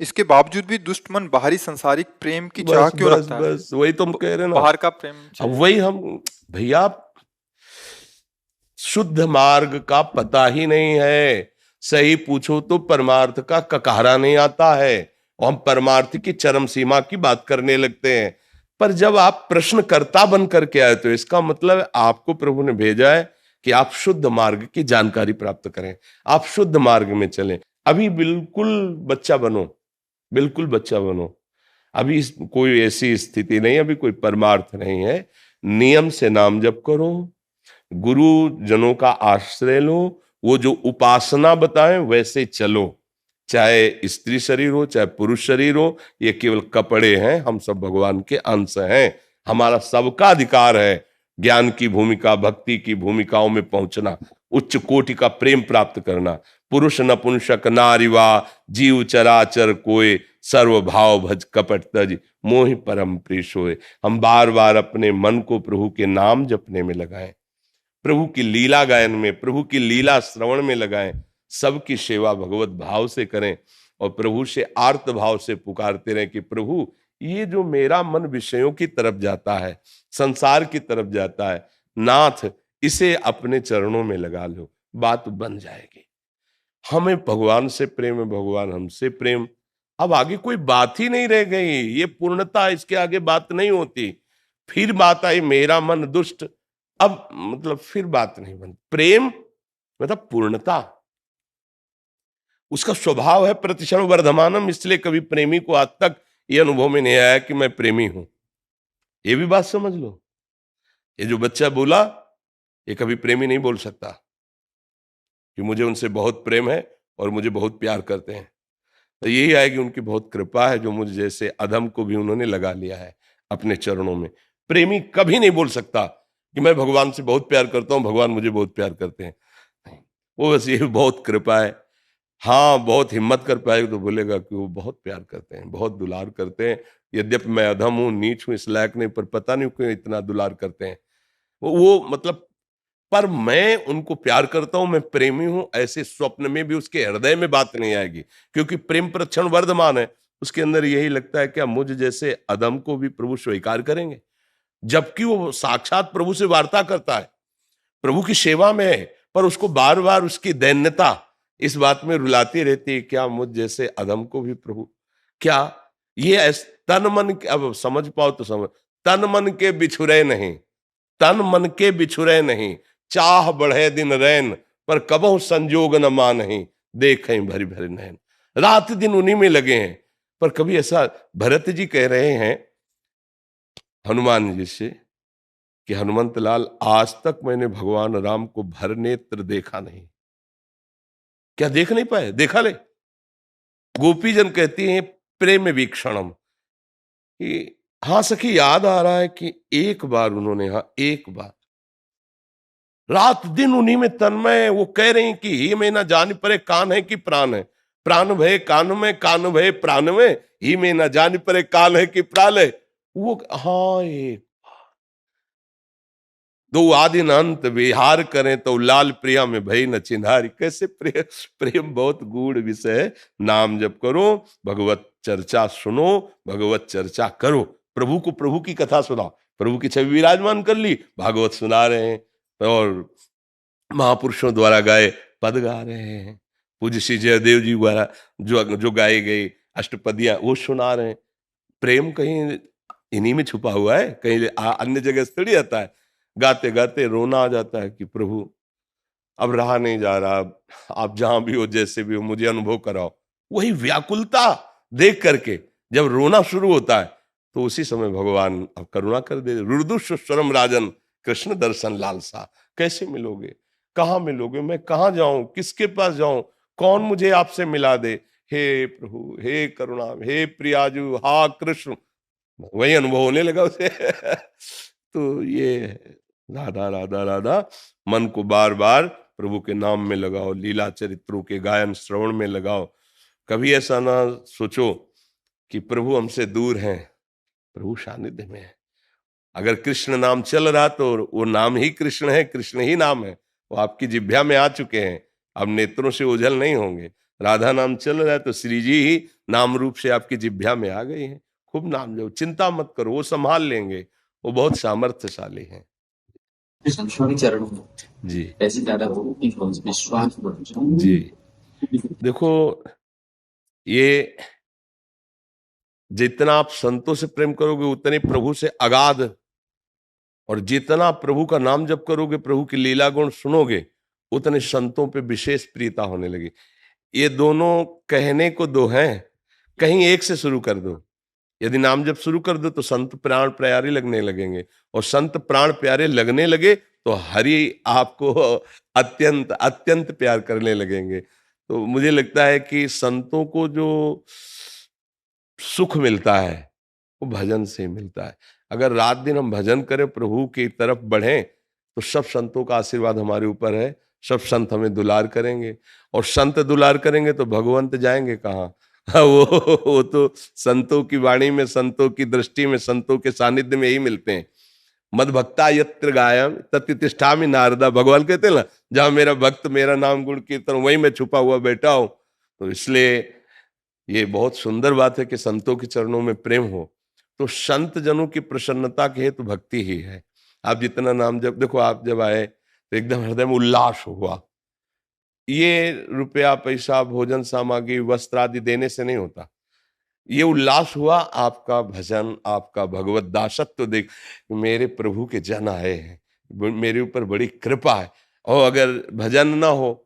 इसके बावजूद भी दुष्ट मन बाहरी संसारिक प्रेम की चाह बस क्यों बस रखता है? बस वही तो हम कह रहे हैं ना। बाहर का प्रेम अब चाहिए। वही हम, भैया शुद्ध मार्ग का पता ही नहीं है। सही पूछो तो परमार्थ का ककारा नहीं आता है और हम परमार्थ की चरम सीमा की बात करने लगते हैं। पर जब आप प्रश्नकर्ता बन करके आए तो इसका मतलब आपको प्रभु ने भेजा है कि आप शुद्ध मार्ग की जानकारी प्राप्त करें, आप शुद्ध मार्ग में चलें। अभी बिल्कुल बच्चा बनो, बिल्कुल बच्चा बनो। अभी कोई ऐसी स्थिति नहीं, अभी कोई परमार्थ नहीं है। नियम से नाम जप करो, गुरु जनों का आश्रय लो, वो जो उपासना बताएं वैसे चलो। चाहे स्त्री शरीर हो चाहे पुरुष शरीर हो, ये केवल कपड़े हैं, हम सब भगवान के अंश हैं। हमारा सबका अधिकार है ज्ञान की भूमिका, भक्ति की भूमिकाओं में पहुंचना, उच्च कोटि का प्रेम प्राप्त करना। पुरुष नपुंसक नारीवा जीव चराचर कोय, सर्व भाव भज कपट तज, मोहि परम प्रिय सोय। हम बार बार अपने मन को प्रभु के नाम जपने में लगाएं, प्रभु की लीला गायन में, प्रभु की लीला श्रवण में लगाएं, सबकी सेवा भगवत भाव से करें और प्रभु से आर्त भाव से पुकारते रहें कि प्रभु ये जो मेरा मन विषयों की तरफ जाता है, संसार की तरफ जाता है, नाथ इसे अपने चरणों में लगा लो, बात बन जाएगी। हमें भगवान से प्रेम है, भगवान हमसे प्रेम, अब आगे कोई बात ही नहीं रह गई। ये पूर्णता, इसके आगे बात नहीं होती। फिर बात आई मेरा मन दुष्ट, अब मतलब फिर बात नहीं बनती। प्रेम मतलब पूर्णता, उसका स्वभाव है प्रतिक्षण वर्धमानम। इसलिए कभी प्रेमी को आज तक ये अनुभव में नहीं आया कि मैं प्रेमी हूं। ये भी बात समझ लो, ये जो बच्चा बोला ये कभी प्रेमी नहीं बोल सकता कि मुझे उनसे बहुत प्रेम है और मुझे बहुत प्यार करते हैं। तो यही है कि उनकी बहुत कृपा है जो मुझ जैसे अधम को भी उन्होंने लगा लिया है अपने चरणों में। प्रेमी कभी नहीं बोल सकता कि मैं भगवान से बहुत प्यार करता हूं, भगवान मुझे बहुत प्यार करते हैं। वो बस ये बहुत कृपा है। हाँ, बहुत हिम्मत कर पाएगा तो बोलेगा कि वो बहुत प्यार करते हैं, बहुत दुलार करते हैं। यद्यपि मैं अधम हूं, नीच हूं, इस लायक नहीं, पर पता नहीं क्यों इतना दुलार करते हैं वो मतलब। पर मैं उनको प्यार करता हूं, मैं प्रेमी हूं, ऐसे स्वप्न में भी उसके हृदय में बात नहीं आएगी, क्योंकि प्रेम प्रक्षण वर्धमान है। उसके अंदर यही लगता है क्या मुझ जैसे अधम को भी प्रभु स्वीकार करेंगे, जबकि वो साक्षात प्रभु से वार्ता करता है, प्रभु की सेवा में है, पर उसको बार बार उसकी दैन्यता इस बात में रुलाती रहती है, क्या मुझ जैसे अधम को भी प्रभु, क्या ये तन मन, अब समझ पाओ तो समझ, तन मन के बिछुरे नहीं, तन मन के बिछुरे नहीं, चाह बढ़े दिन रैन, पर कबहु संजोग न मानहि, देखें भरी भरी नैन। रात दिन उन्हीं में लगे हैं। पर कभी ऐसा, भरत जी कह रहे हैं हनुमान जी से कि हनुमंत लाल, आज तक मैंने भगवान राम को भर नेत्र देखा नहीं। क्या देख नहीं पाए? देखा ले। गोपीजन कहती हैं प्रेम वीक्षणम, कि हाँ सखी, याद आ रहा है कि एक बार उन्होंने, हाँ एक बार, रात दिन उन्हीं में तन्मय। वो कह रही कि ही में ना जान परे कान है कि प्राण है, प्राण भय कान में, कान भय प्राण में, ही में ना जान परे कान है कि प्राण है। वो हाँ, एक दो आदि अंत विहार करें तो लाल प्रिया में भई न चिन्हारी। कैसे प्रेम, प्रेम बहुत गूढ़ विषय है। नाम जप करो, भगवत चर्चा सुनो, भगवत चर्चा करो, प्रभु को, प्रभु की कथा सुनाओ, प्रभु की छवि विराजमान कर ली, भागवत सुना रहे हैं और महापुरुषों द्वारा गाए पद गा रहे हैं, पूज्य श्री जयदेव जी द्वारा जो गाए गए अष्टपदियां वो सुना रहे हैं। प्रेम कहीं इन्हीं में छुपा हुआ है, कहीं अन्य जगह से थोड़ी आता है। गाते गाते रोना आ जाता है कि प्रभु अब रहा नहीं जा रहा, आप जहां भी हो, जैसे भी हो, मुझे अनुभव कराओ। वही व्याकुलता देख करके जब रोना शुरू होता है तो उसी समय भगवान अब करुणा कर दे। रुदुस्वरम राजन कृष्ण दर्शन लालसा। कैसे मिलोगे, कहाँ मिलोगे, मैं कहाँ जाऊं, किसके पास जाऊं, कौन मुझे आपसे मिला दे। हे प्रभु, हे करुणा, हे प्रियाजू, हा कृष्ण। वही अनुभव होने लगा उसे। तो ये राधा राधा राधा, मन को बार बार प्रभु के नाम में लगाओ, लीला चरित्रों के गायन श्रवण में लगाओ। कभी ऐसा ना सोचो कि प्रभु हमसे दूर हैं, प्रभु सानिध्य में है। अगर कृष्ण नाम चल रहा तो वो नाम ही कृष्ण है, कृष्ण ही नाम है, वो आपकी जिह्वा में आ चुके हैं, अब नेत्रों से ओझल नहीं होंगे। राधा नाम चल रहा है तो श्री जी ही नाम रूप से आपकी जिह्वा में आ गई हैं। खूब नाम लो, चिंता मत करो, वो संभाल लेंगे, वो बहुत सामर्थ्यशाली हैं। कृष्ण चरणों में जी ऐसे ज्यादा विश्वास बढ़ जाए। जी। देखो, ये जितना आप संतों से प्रेम करोगे उतने प्रभु से अगाध, और जितना प्रभु का नाम जप करोगे, प्रभु की लीला गुण सुनोगे, उतने संतों पे विशेष प्रियता होने लगी। ये दोनों कहने को दो हैं, कहीं एक से शुरू कर दो। यदि नाम जप शुरू कर दो तो संत प्राण प्यारे लगने लगेंगे, और संत प्राण प्यारे लगने लगे तो हरि आपको अत्यंत अत्यंत प्यार करने लगेंगे। तो मुझे लगता है कि संतों को जो सुख मिलता है वो भजन से मिलता है। अगर रात दिन हम भजन करें, प्रभु की तरफ बढ़ें, तो सब संतों का आशीर्वाद हमारे ऊपर है। सब संत हमें दुलार करेंगे, और संत दुलार करेंगे तो भगवंत जाएंगे कहाँ? वो तो संतों की वाणी में, संतों की दृष्टि में, संतों के सानिध्य में ही मिलते हैं। मद भक्ता यत्र गायम तत्र तिष्ठामि नारदा। भगवान कहते हैं ना, जहां मेरा भक्त मेरा नाम गुण कीर्तन, वहीं मैं छुपा हुआ बैठा हूं। तो इसलिए ये बहुत सुंदर बात है कि संतों के चरणों में प्रेम हो। तो संत जनों की प्रसन्नता के हेतु भक्ति ही है। आप जितना नाम जब देखो, आप जब आए तो एकदम हृदय में उल्लास हुआ। ये रुपया पैसा भोजन सामग्री वस्त्र आदि देने से नहीं होता, ये उल्लास हुआ आपका भजन, आपका भगवत दासत्व देख, मेरे प्रभु के जन आए हैं, मेरे ऊपर बड़ी कृपा है। और अगर भजन ना हो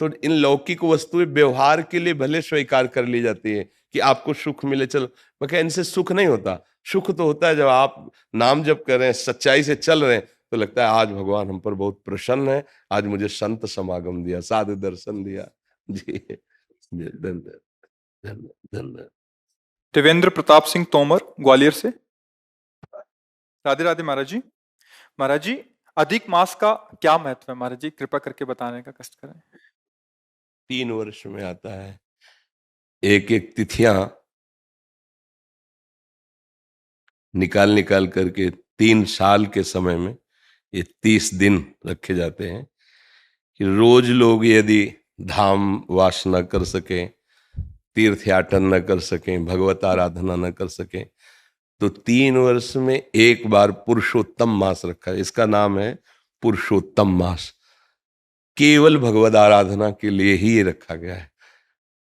तो इन लौकिक वस्तुएं व्यवहार के लिए भले स्वीकार कर ली जाती है कि आपको सुख मिले, चलो, मगर इनसे सुख नहीं होता। सुख तो होता है जब आप नाम जप कर रहे हैं, सच्चाई से चल रहे हैं, तो लगता है आज भगवान हम पर बहुत प्रसन्न है, आज मुझे संत समागम दिया, साधु दर्शन दिया। जी, धन्यवाद धन्यवाद। देवेंद्र प्रताप सिंह तोमर, ग्वालियर से। राधे राधे महाराज जी। महाराज जी, अधिक मास का क्या महत्व है महाराज जी, कृपा करके बताने का कष्ट करें। 3 वर्ष में आता है, एक एक तिथियां निकाल निकाल करके 3 साल के समय में ये 30 दिन रखे जाते हैं कि रोज लोग यदि धाम वास न कर सकें, तीर्थ याटन न कर सकें, भगवत आराधना न कर सकें, तो 3 वर्ष में एक बार पुरुषोत्तम मास रखा है। इसका नाम है पुरुषोत्तम मास। केवल भगवत आराधना के लिए ही ये रखा गया है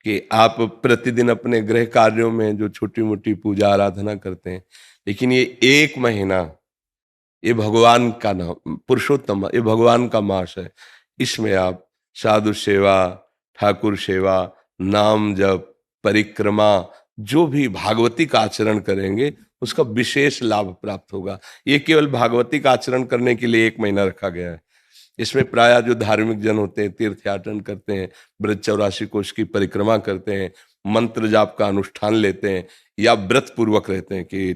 कि आप प्रतिदिन अपने गृह कार्यों में जो छोटी मोटी पूजा आराधना करते हैं, लेकिन ये 1 महीना ये भगवान का नाम, पुरुषोत्तम, ये भगवान का मास है। इसमें आप साधु सेवा, ठाकुर सेवा, नाम जप, परिक्रमा, जो भी भागवती का आचरण करेंगे उसका विशेष लाभ प्राप्त होगा। ये केवल भागवती का आचरण करने के लिए 1 महीना रखा गया है। इसमें प्रायः जो धार्मिक जन होते हैं, तीर्थयाटन करते हैं, ब्रज 84 कोष की परिक्रमा करते हैं, मंत्र जाप का अनुष्ठान लेते हैं, या व्रत पूर्वक रहते हैं कि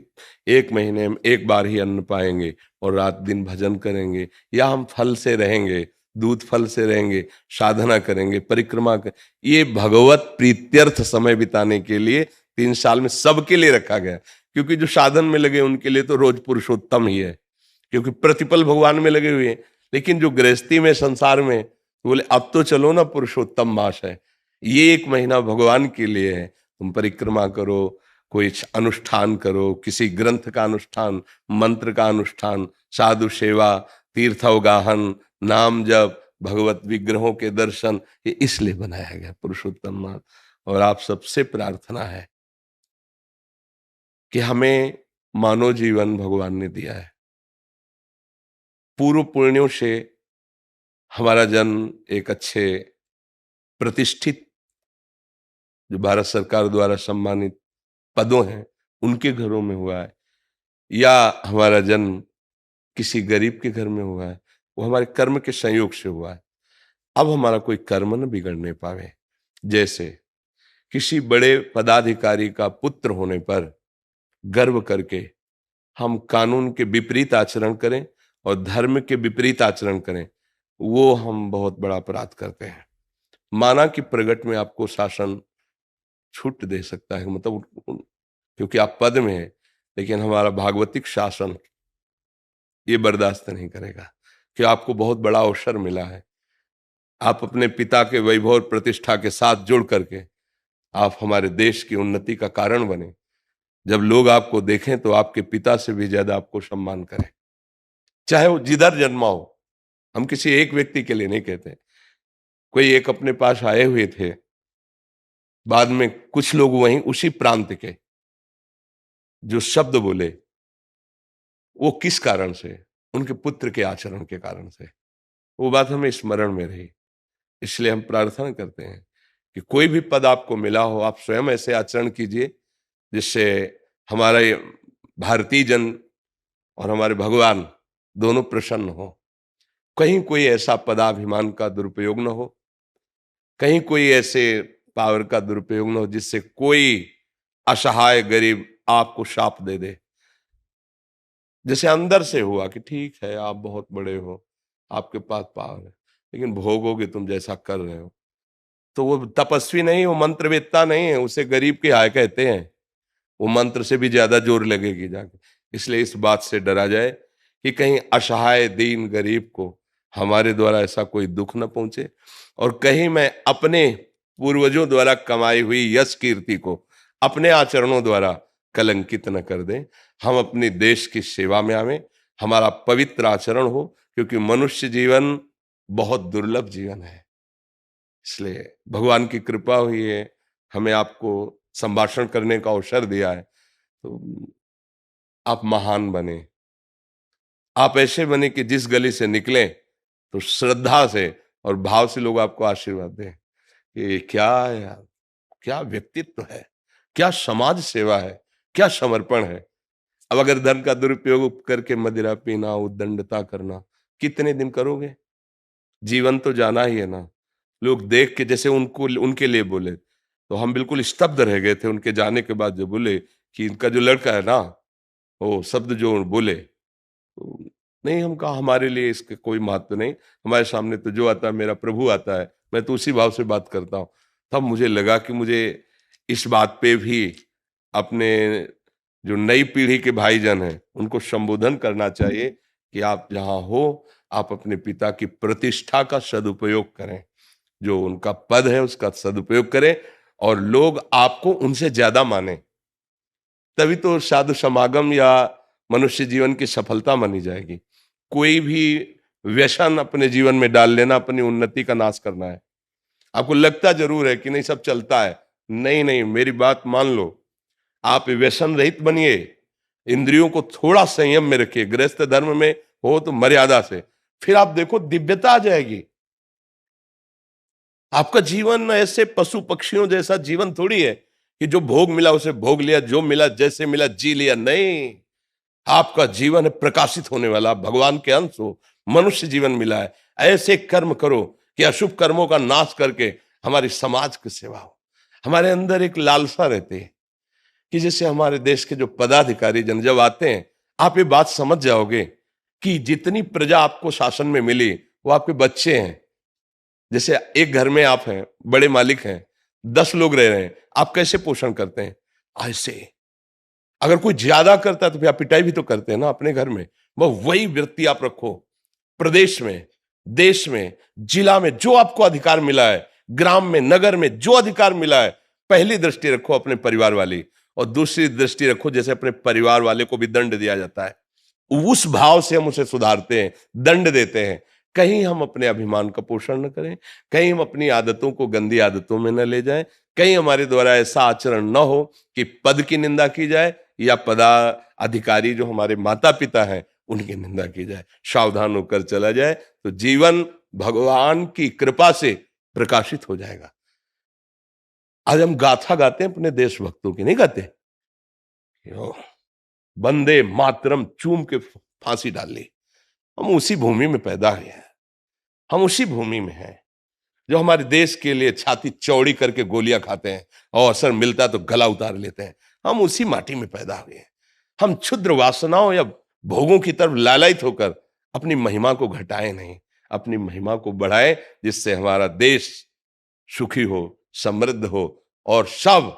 1 महीने में 1 बार ही अन्न पाएंगे और रात दिन भजन करेंगे, या हम फल से रहेंगे, दूध फल से रहेंगे, साधना करेंगे, परिक्रमा कर, ये भगवत प्रीत्यर्थ समय बिताने के लिए 3 साल में सबके लिए रखा गया। क्योंकि जो साधन में लगे उनके लिए तो रोज पुरुषोत्तम ही है, क्योंकि प्रतिपल भगवान में लगे हुए हैं। लेकिन जो गृहस्थी में, संसार में, तो बोले अब तो चलो ना, पुरुषोत्तम मास है, ये 1 महीना भगवान के लिए है। तुम परिक्रमा करो, कोई अनुष्ठान करो, किसी ग्रंथ का अनुष्ठान, मंत्र का अनुष्ठान, साधु सेवा, तीर्थावगाहन, नाम जप, भगवत विग्रहों के दर्शन, ये इसलिए बनाया गया पुरुषोत्तम मास। और आप सबसे प्रार्थना है कि हमें मानव जीवन भगवान ने दिया है, पूर्व पुण्यों से हमारा जन्म एक अच्छे प्रतिष्ठित, जो भारत सरकार द्वारा सम्मानित पदों हैं, उनके घरों में हुआ है, या हमारा जन्म किसी गरीब के घर में हुआ है, वो हमारे कर्म के संयोग से हुआ है। अब हमारा कोई कर्म न बिगड़ने पावे। जैसे किसी बड़े पदाधिकारी का पुत्र होने पर गर्व करके हम कानून के विपरीत आचरण करें और धर्म के विपरीत आचरण करें, वो हम बहुत बड़ा अपराध करते हैं। माना कि प्रगट में आपको शासन छूट दे सकता है, मतलब क्योंकि आप पद में हैं, लेकिन हमारा भागवतिक शासन ये बर्दाश्त नहीं करेगा कि आपको बहुत बड़ा अवसर मिला है। आप अपने पिता के वैभव और प्रतिष्ठा के साथ जुड़ करके आप हमारे देश की उन्नति का कारण बने। जब लोग आपको देखें तो आपके पिता से भी ज्यादा आपको सम्मान करें, चाहे वो जिधर जन्मा हो। हम किसी एक व्यक्ति के लिए नहीं कहते। कोई एक अपने पास आए हुए थे, बाद में कुछ लोग वहीं उसी प्रांत के जो शब्द बोले, वो किस कारण से? उनके पुत्र के आचरण के कारण से। वो बात हमें स्मरण में रही। इसलिए हम प्रार्थना करते हैं कि कोई भी पद आपको मिला हो, आप स्वयं ऐसे आचरण कीजिए जिससे हमारा ये भारतीय जन और हमारे भगवान दोनों प्रसन्न हो। कहीं कोई ऐसा पदाभिमान का दुरुपयोग न हो, कहीं कोई ऐसे पावर का दुरुपयोग न हो जिससे कोई असहाय गरीब आपको शाप दे दे। जैसे अंदर से हुआ कि ठीक है, आप बहुत बड़े हो, आपके पास पावर है, लेकिन भोगोगे तुम जैसा कर रहे हो। तो वो तपस्वी नहीं, वो मंत्रवेत्ता नहीं है, उसे गरीब के हाय कहते हैं। वो मंत्र से भी ज्यादा जोर लगेगी जाके। इसलिए इस बात से डरा जाए कि कहीं असहाय दीन गरीब को हमारे द्वारा ऐसा कोई दुख न पहुंचे, और कहीं मैं अपने पूर्वजों द्वारा कमाई हुई यश कीर्ति को अपने आचरणों द्वारा कलंकित न कर दें। हम अपने देश की सेवा में आवें, हमारा पवित्र आचरण हो, क्योंकि मनुष्य जीवन बहुत दुर्लभ जीवन है। इसलिए भगवान की कृपा हुई है, हमें आपको संभाषण करने का अवसर दिया है, तो आप महान बने। आप ऐसे बने कि जिस गली से निकलें तो श्रद्धा से और भाव से लोग आपको आशीर्वाद दें कि क्या है यार, क्या व्यक्तित्व है, क्या समाज सेवा है, क्या समर्पण है। अब अगर धन का दुरुपयोग करके मदिरा पीना, उद्दंडता करना, कितने दिन करोगे? जीवन तो जाना ही है ना। लोग देख के, जैसे उनको उनके लिए बोले तो हम बिल्कुल स्तब्ध रह गए थे उनके जाने के बाद, जो बोले कि इनका जो लड़का है ना, वो शब्द जो बोले, तो नहीं, हम कहा हमारे लिए इसके कोई महत्व नहीं, हमारे सामने तो जो आता है मेरा प्रभु आता है, मैं तो उसी भाव से बात करता हूँ। तब मुझे लगा कि मुझे इस बात पे भी अपने जो नई पीढ़ी के भाईजन हैं उनको संबोधन करना चाहिए कि आप जहाँ हो, आप अपने पिता की प्रतिष्ठा का सदुपयोग करें, जो उनका पद है उसका सदुपयोग करें, और लोग आपको उनसे ज्यादा माने। तभी तो साधु समागम या मनुष्य जीवन की सफलता मानी जाएगी। कोई भी व्यसन अपने जीवन में डाल लेना अपनी उन्नति का नाश करना है। आपको लगता जरूर है कि नहीं सब चलता है, नहीं नहीं, मेरी बात मान लो, आप व्यसन रहित बनिए, इंद्रियों को थोड़ा संयम में रखिए, गृहस्थ धर्म में हो तो मर्यादा से, फिर आप देखो दिव्यता आ जाएगी। आपका जीवन ऐसे पशु पक्षियों जैसा जीवन थोड़ी है कि जो भोग मिला उसे भोग लिया, जो मिला जैसे मिला जी लिया। नहीं, आपका जीवन है प्रकाशित होने वाला, भगवान के अंश हो, मनुष्य जीवन मिला है। ऐसे कर्म करो कि अशुभ कर्मों का नाश करके हमारी समाज की सेवा हो। हमारे अंदर एक लालसा रहती है कि जैसे हमारे देश के जो पदाधिकारी जन जब आते हैं, आप ये बात समझ जाओगे कि जितनी प्रजा आपको शासन में मिली वो आपके बच्चे हैं। जैसे एक घर में आप हैं, बड़े मालिक हैं, 10 लोग रह रहे हैं, आप कैसे पोषण करते हैं? ऐसे। अगर कोई ज्यादा करता है तो फिर आप पिटाई भी तो करते हैं ना अपने घर में। वही वृत्ति आप रखो प्रदेश में, देश में, जिला में, जो आपको अधिकार मिला है, ग्राम में, नगर में जो अधिकार मिला है, पहली दृष्टि रखो अपने परिवार वाली, और दूसरी दृष्टि रखो जैसे अपने परिवार वाले को भी दंड दिया जाता है, उस भाव से हम उसे सुधारते हैं, दंड देते हैं। कहीं हम अपने अभिमान का पोषण न करें, कहीं हम अपनी आदतों को गंदी आदतों में न ले जाएं, कहीं हमारे द्वारा ऐसा आचरण न हो कि पद की निंदा की जाए या पदाधिकारी जो हमारे माता पिता हैं उनकी निंदा की जाए। सावधान होकर चला जाए तो जीवन भगवान की कृपा से प्रकाशित हो जाएगा। आज हम गाथा गाते हैं अपने देशभक्तों की, नहीं गाते? वंदे मातरम चूम के फांसी डाल ली। हम उसी भूमि में पैदा हुए हैं, हम उसी भूमि में हैं जो हमारे देश के लिए छाती चौड़ी करके गोलियां खाते हैं और अवसर मिलता तो गला उतार लेते हैं। हम उसी माटी में पैदा हुए हैं। हम क्षुद्र वासनाओं या भोगों की तरफ लालायित होकर अपनी महिमा को घटाएं नहीं, अपनी महिमा को बढ़ाएं, जिससे हमारा देश सुखी हो, समृद्ध हो और सब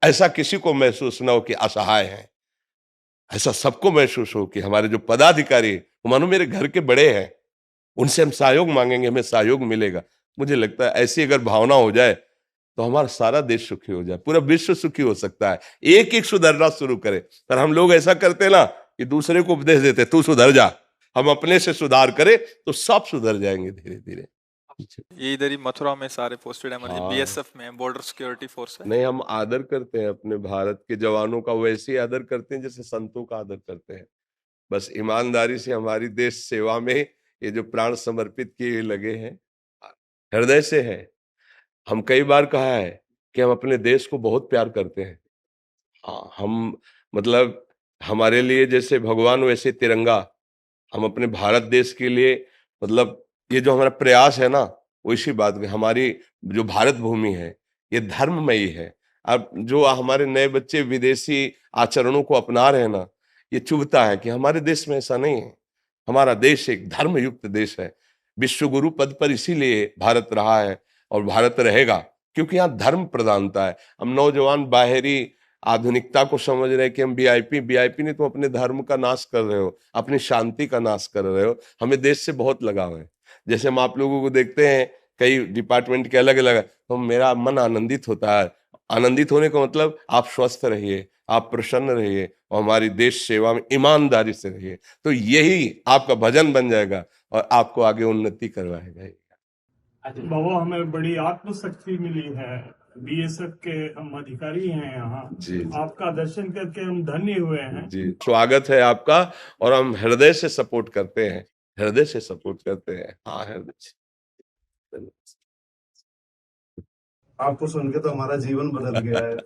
ऐसा किसी को महसूस ना हो कि असहाय है। ऐसा सबको महसूस हो कि हमारे जो पदाधिकारी मानो मेरे घर के बड़े हैं, उनसे हम सहयोग मांगेंगे, हमें सहयोग मिलेगा। मुझे लगता है ऐसी अगर भावना हो जाए तो हमारा सारा देश सुखी हो जाए, पूरा विश्व सुखी हो सकता है। एक एक सुधरना शुरू करे। पर हम लोग ऐसा करते ना कि दूसरे को उपदेश देते तू सुधर जा। हम अपने से सुधार करें तो सब सुधर जाएंगे धीरे धीरे। ये इधर ही मथुरा में सारे पोस्टेड है, हाँ। बीएसएफ में, बॉर्डर सिक्योरिटी फोर्स है। नहीं, हम आदर करते हैं अपने भारत के जवानों का, वैसे ही आदर करते हैं जैसे संतों का आदर करते हैं। बस ईमानदारी से हमारी देश सेवा में ये जो प्राण समर्पित किए लगे हैं, हृदय से है। हम कई बार कहा है कि हम अपने देश को बहुत प्यार करते हैं। हाँ, हम मतलब हमारे लिए जैसे भगवान वैसे तिरंगा। हम अपने भारत देश के लिए मतलब ये जो हमारा प्रयास है ना, वो इसी बात में हमारी जो भारत भूमि है ये धर्ममयी है। अब जो हमारे नए बच्चे विदेशी आचरणों को अपना रहे हैं ना, ये चुभता है कि हमारे देश में ऐसा नहीं है। हमारा देश एक धर्मयुक्त देश है। विश्व गुरु पद पर इसीलिए भारत रहा है और भारत रहेगा क्योंकि यहाँ धर्म प्रधानता है। हम नौजवान बाहरी आधुनिकता को समझ रहे हैं कि हम वीआईपी नहीं, तुम अपने धर्म का नाश कर रहे हो, अपनी शांति का नाश कर रहे हो। हमें देश से बहुत लगाव है। जैसे हम आप लोगों को देखते हैं कई डिपार्टमेंट के अलग अलग, तो मेरा मन आनंदित होता है। आनंदित होने का मतलब आप स्वस्थ रहिए, आप प्रसन्न रहिए और हमारी देश सेवा में ईमानदारी से रहिए, तो यही आपका भजन बन जाएगा और आपको आगे उन्नति करवाएगा। बाबा, हमें बड़ी आत्मशक्ति मिली है। बीएसएफ के हम अधिकारी हैं यहाँ जी, जी। आपका दर्शन करके हम धन्य हुए हैं जी, स्वागत है आपका और हम हृदय से सपोर्ट करते हैं, हृदय से सपोर्ट करते हैं। हाँ, हृदय से। आपको सुन के तो हमारा जीवन बदल गया है।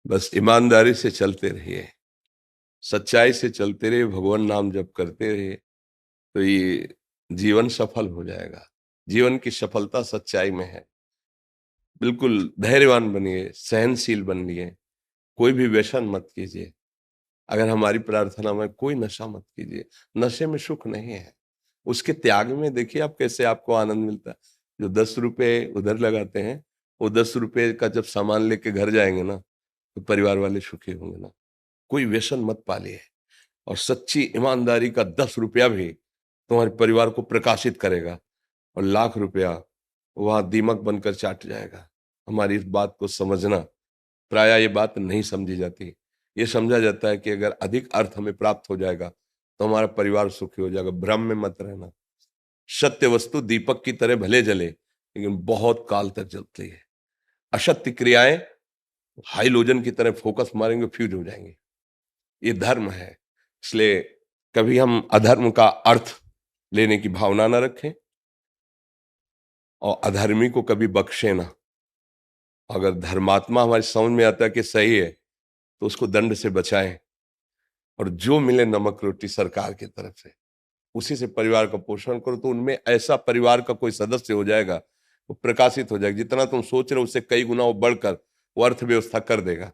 बस ईमानदारी से चलते रहिए, सच्चाई से चलते रहिए, भगवान नाम जप करते रहिए, तो ये जीवन सफल हो जाएगा। जीवन की सफलता सच्चाई में है। बिल्कुल धैर्यवान बनिए, सहनशील बनिए, कोई भी व्यसन मत कीजिए। अगर हमारी प्रार्थना में कोई नशा मत कीजिए। नशे में सुख नहीं है, उसके त्याग में देखिए आप कैसे आपको आनंद मिलता है। जो 10 रुपए उधर लगाते हैं, वो 10 रुपए का जब सामान लेके घर जाएंगे ना, तो परिवार वाले सुखी होंगे ना। कोई व्यसन मत पालिए और सच्ची ईमानदारी का 10 रुपया भी तुम्हारे परिवार को प्रकाशित करेगा और लाख रुपया वहां दीमक बनकर चाट जाएगा। हमारी इस बात को समझना, प्रायः ये बात नहीं समझी जाती। ये समझा जाता है कि अगर अधिक अर्थ हमें प्राप्त हो जाएगा तो हमारा परिवार सुखी हो जाएगा। भ्रम में मत रहना। सत्य वस्तु दीपक की तरह भले जले, लेकिन बहुत काल तक चलती है। असत्य क्रियाएं हाइलोजन की तरह फोकस मारेंगे, फ्यूज हो जाएंगे। ये धर्म है, इसलिए कभी हम अधर्म का अर्थ लेने की भावना ना रखें और अधर्मी को कभी बख्शे ना। अगर धर्मात्मा हमारी समझ में आता है कि सही है तो उसको दंड से बचाएं, और जो मिले नमक रोटी सरकार की तरफ से उसी से परिवार का पोषण करो, तो उनमें ऐसा परिवार का कोई सदस्य हो जाएगा, वो प्रकाशित हो जाएगा। जितना तुम सोच रहे हो उससे कई गुना वो बढ़कर वो अर्थव्यवस्था कर देगा।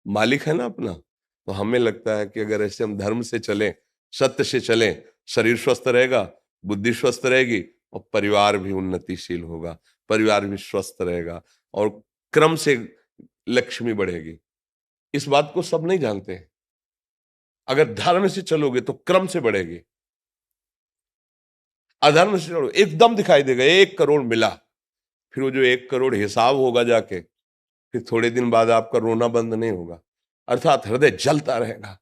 मालिक है ना अपना। तो हमें लगता है कि अगर ऐसे हम धर्म से चलें, सत्य से चलें, शरीर स्वस्थ रहेगा, बुद्धि स्वस्थ रहेगी और परिवार भी उन्नतिशील होगा, परिवार भी स्वस्थ रहेगा और क्रम से लक्ष्मी बढ़ेगी। इस बात को सब नहीं जानते हैं। अगर धर्म से चलोगे तो क्रम से बढ़ेगी, अधर्म से चलो एकदम दिखाई देगा 1 करोड़ मिला, फिर वो जो 1 करोड़ हिसाब होगा जाके, फिर थोड़े दिन बाद आपका रोना बंद नहीं होगा, अर्थात हृदय जलता रहेगा।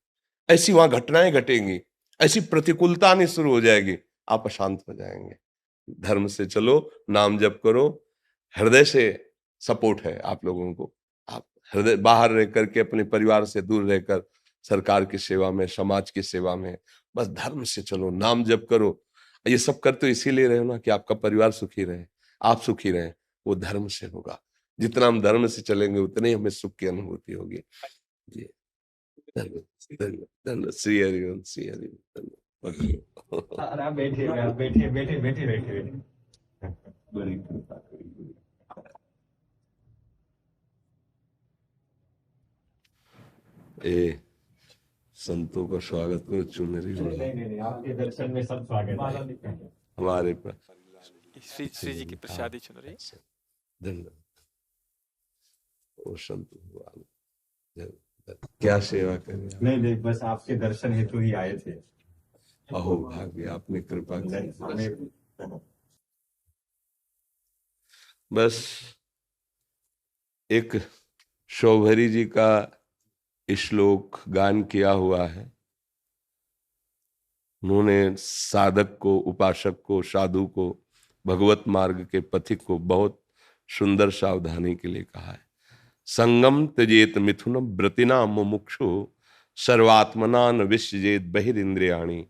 ऐसी वहां घटनाएं घटेंगी, ऐसी प्रतिकूलता आनी शुरू हो जाएगी, आप अशांत हो जाएंगे। धर्म से चलो, नाम जप करो, हृदय से सपोर्ट है आप लोगों को। आप हृदय बाहर रह करके अपने परिवार से दूर रहकर सरकार की सेवा में, समाज की सेवा में, बस धर्म से चलो, नाम जप करो। ये सब करते तो इसीलिए रहे ना कि आपका परिवार सुखी रहे, आप सुखी रहे। वो धर्म से होगा। जितना हम धर्म से चलेंगे उतने ही हमें सुख की अनुभूति होगी। जी धन्यवाद, धन्यवाद, धन्यवाद। श्री हरिओम, श्री हरिओम। धन्यवाद। अरे आप बैठिए, आप बैठिए, बैठिए, बैठिए, बैठिए, बैठिए। ए संतों का स्वागत करो, चुनरी नहीं नहीं नहीं, आपके दर्शन में सब स्वागत है। हमारे पर श्री जी की प्रसादी चुन रही। धन्यवाद। ओ संत भगवान, क्या सेवा करें। नहीं नहीं, बस आपके दर्शन हेतु ही आए थे। अहो भाग्य, आपने कृपा की। हमें बस एक शौभरी जी का श्लोक गान किया हुआ है। उन्होंने साधक को, उपासक को, साधु को, भगवत मार्ग के पथिक को बहुत सुंदर सावधानी के लिए कहा है। संगम त्यजेत मिथुन व्रतिना मुमुक्षु सर्वात्मना न विसृजेत बहिरिंद्रियाणि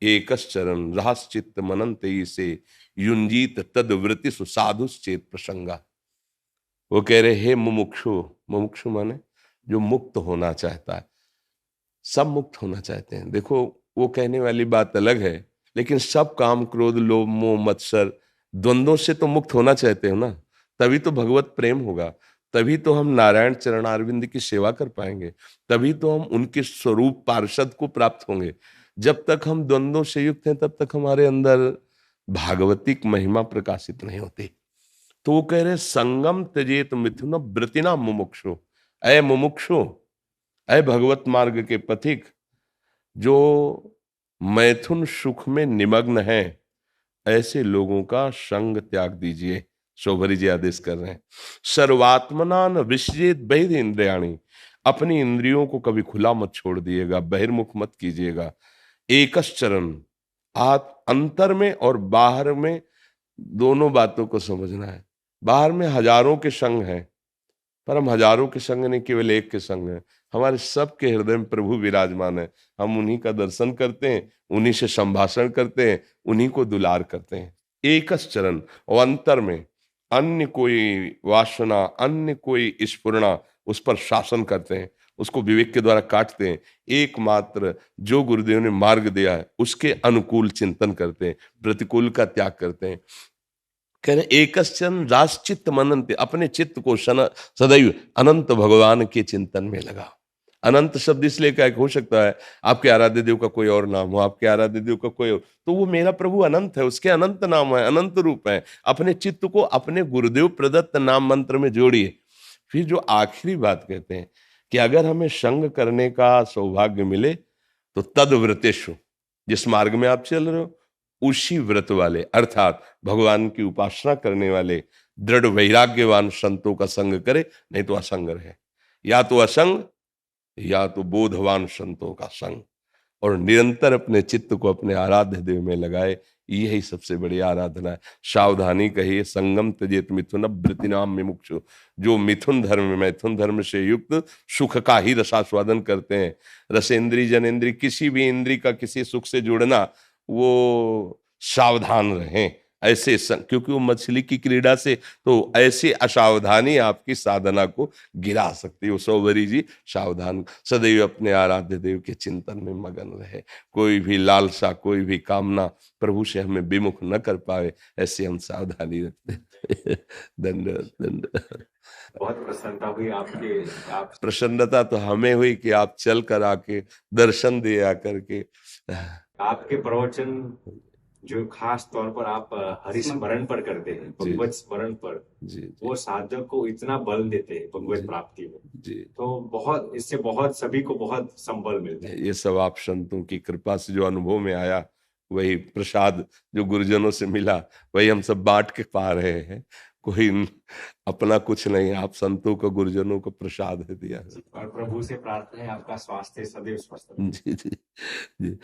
एकश्चरण रहश्चित्त मनंते से युंजीत तद्वृत्ति साधुश्चेत प्रसंगा। वो कह रहे हे मुमुक्षु, मुमुक्षु माने जो मुक्त होना चाहता है। सब मुक्त होना चाहते हैं। देखो वो कहने वाली बात अलग है, लेकिन सब काम, क्रोध, लोभ, मोह, मत्सर, द्वंद्वों से तो मुक्त होना चाहते हो ना। तभी तो भगवत प्रेम होगा, तभी तो हम नारायण चरणारविंद की सेवा कर पाएंगे, तभी तो हम उनके स्वरूप पार्षद को प्राप्त होंगे। जब तक हम द्वंद्वों से युक्त हैं तब तक हमारे अंदर भागवतिक महिमा प्रकाशित नहीं होती। तो वो कह रहे संगम त्यजेत मिथुन व्रतिना मुमुक्षु। अय मुमुक्षु, अय भगवत मार्ग के पथिक, जो मैथुन सुख में निमग्न है, ऐसे लोगों का संग त्याग दीजिए। शोभरी जी आदेश कर रहे हैं। सर्वात्मना न विसृजेत बहिरिंद्रियाणि, अपनी इंद्रियों को कभी खुला मत छोड़ दिएगा, बहिर्मुख मत कीजिएगा। एकश्चरण, आप अंतर में और बाहर में दोनों बातों को समझना है। बाहर में हजारों के संग हैं, पर हम हजारों के संग नहीं, केवल एक के संग हैं। हमारे सबके हृदय में प्रभु विराजमान है। हम उन्हीं का दर्शन करते हैं, उन्हीं से संभाषण करते हैं, उन्हीं को दुलार करते हैं। एकश्चरण, और अंतर में अन्य कोई वासना, अन्य कोई स्फुरणा, उस पर शासन करते हैं, उसको विवेक के द्वारा काटते हैं। एकमात्र जो गुरुदेव ने मार्ग दिया है उसके अनुकूल चिंतन करते हैं, प्रतिकूल का त्याग करते हैं। कह रहे एकश्चन रासचित्त मनंते, अपने चित्त को सदैव अनंत भगवान के चिंतन में लगा। अनंत शब्द इसलिए क्या हो सकता है आपके आराध्य देव का कोई और नाम हो, आपके आराध्य देव का कोई और, तो वो मेरा प्रभु अनंत है, उसके अनंत नाम है, अनंत रूप है। अपने चित्त को अपने गुरुदेव प्रदत्त नाम मंत्र में जोड़िए। फिर जो आखिरी बात कहते हैं कि अगर हमें संग करने का सौभाग्य मिले तो तद्व्रतेषु, जिस मार्ग में आप चल रहे हो उसी व्रत वाले, अर्थात भगवान की उपासना करने वाले दृढ़ वैराग्यवान संतों का संग करे, नहीं तो असंग रहे। या तो असंग या तो बोधवान संतों का संग। और निरंतर अपने चित्त को अपने आराध्य देव में लगाए, यही सबसे बड़ी आराधना है। सावधानी कहिए, संगम त्यजेत मिथुन वृत्तिनाम विमुक्षु। जो मिथुन धर्म से युक्त सुख का ही रसास्वादन करते हैं, रसेंद्री जनेंद्री, किसी भी इंद्री का किसी सुख से जुड़ना, वो सावधान रहें ऐसे क्योंकि वो मछली की क्रीड़ा से तो ऐसी असावधानी आपकी साधना को गिरा सकती है। सौवरी जी सावधान, सदैव अपने आराध्य देव के चिंतन में मगन रहे। कोई भी लालसा, कोई भी कामना प्रभु से हमें विमुख न कर पाए, ऐसे हम सावधानी रखते। धन्यवाद। बहुत प्रसन्नता हुई आपके, आप प्रसन्नता तो हमें हुई कि आप चल कर आके दर्शन दिया करके। आपके प्रवचन जो खास तौर पर आप हरिस्मरण पर करते हैं, भगवत स्मरण पर, जी वो साधक को इतना बल देते हैं भगवत प्राप्ति में, जी, तो बहुत इससे बहुत सभी को बहुत संबल मिलता है। ये सब आप संतों की कृपा से जो अनुभव में आया, वही प्रसाद जो गुरुजनों से मिला, वही हम सब बांट के पा रहे हैं। कोई अपना कुछ नहीं, आप संतों को गुरुजनों को प्रसाद दिया है। और प्रभु से प्रार्थना है आपका स्वास्थ्य सदैव स्वस्थ रहे। जी जी जी।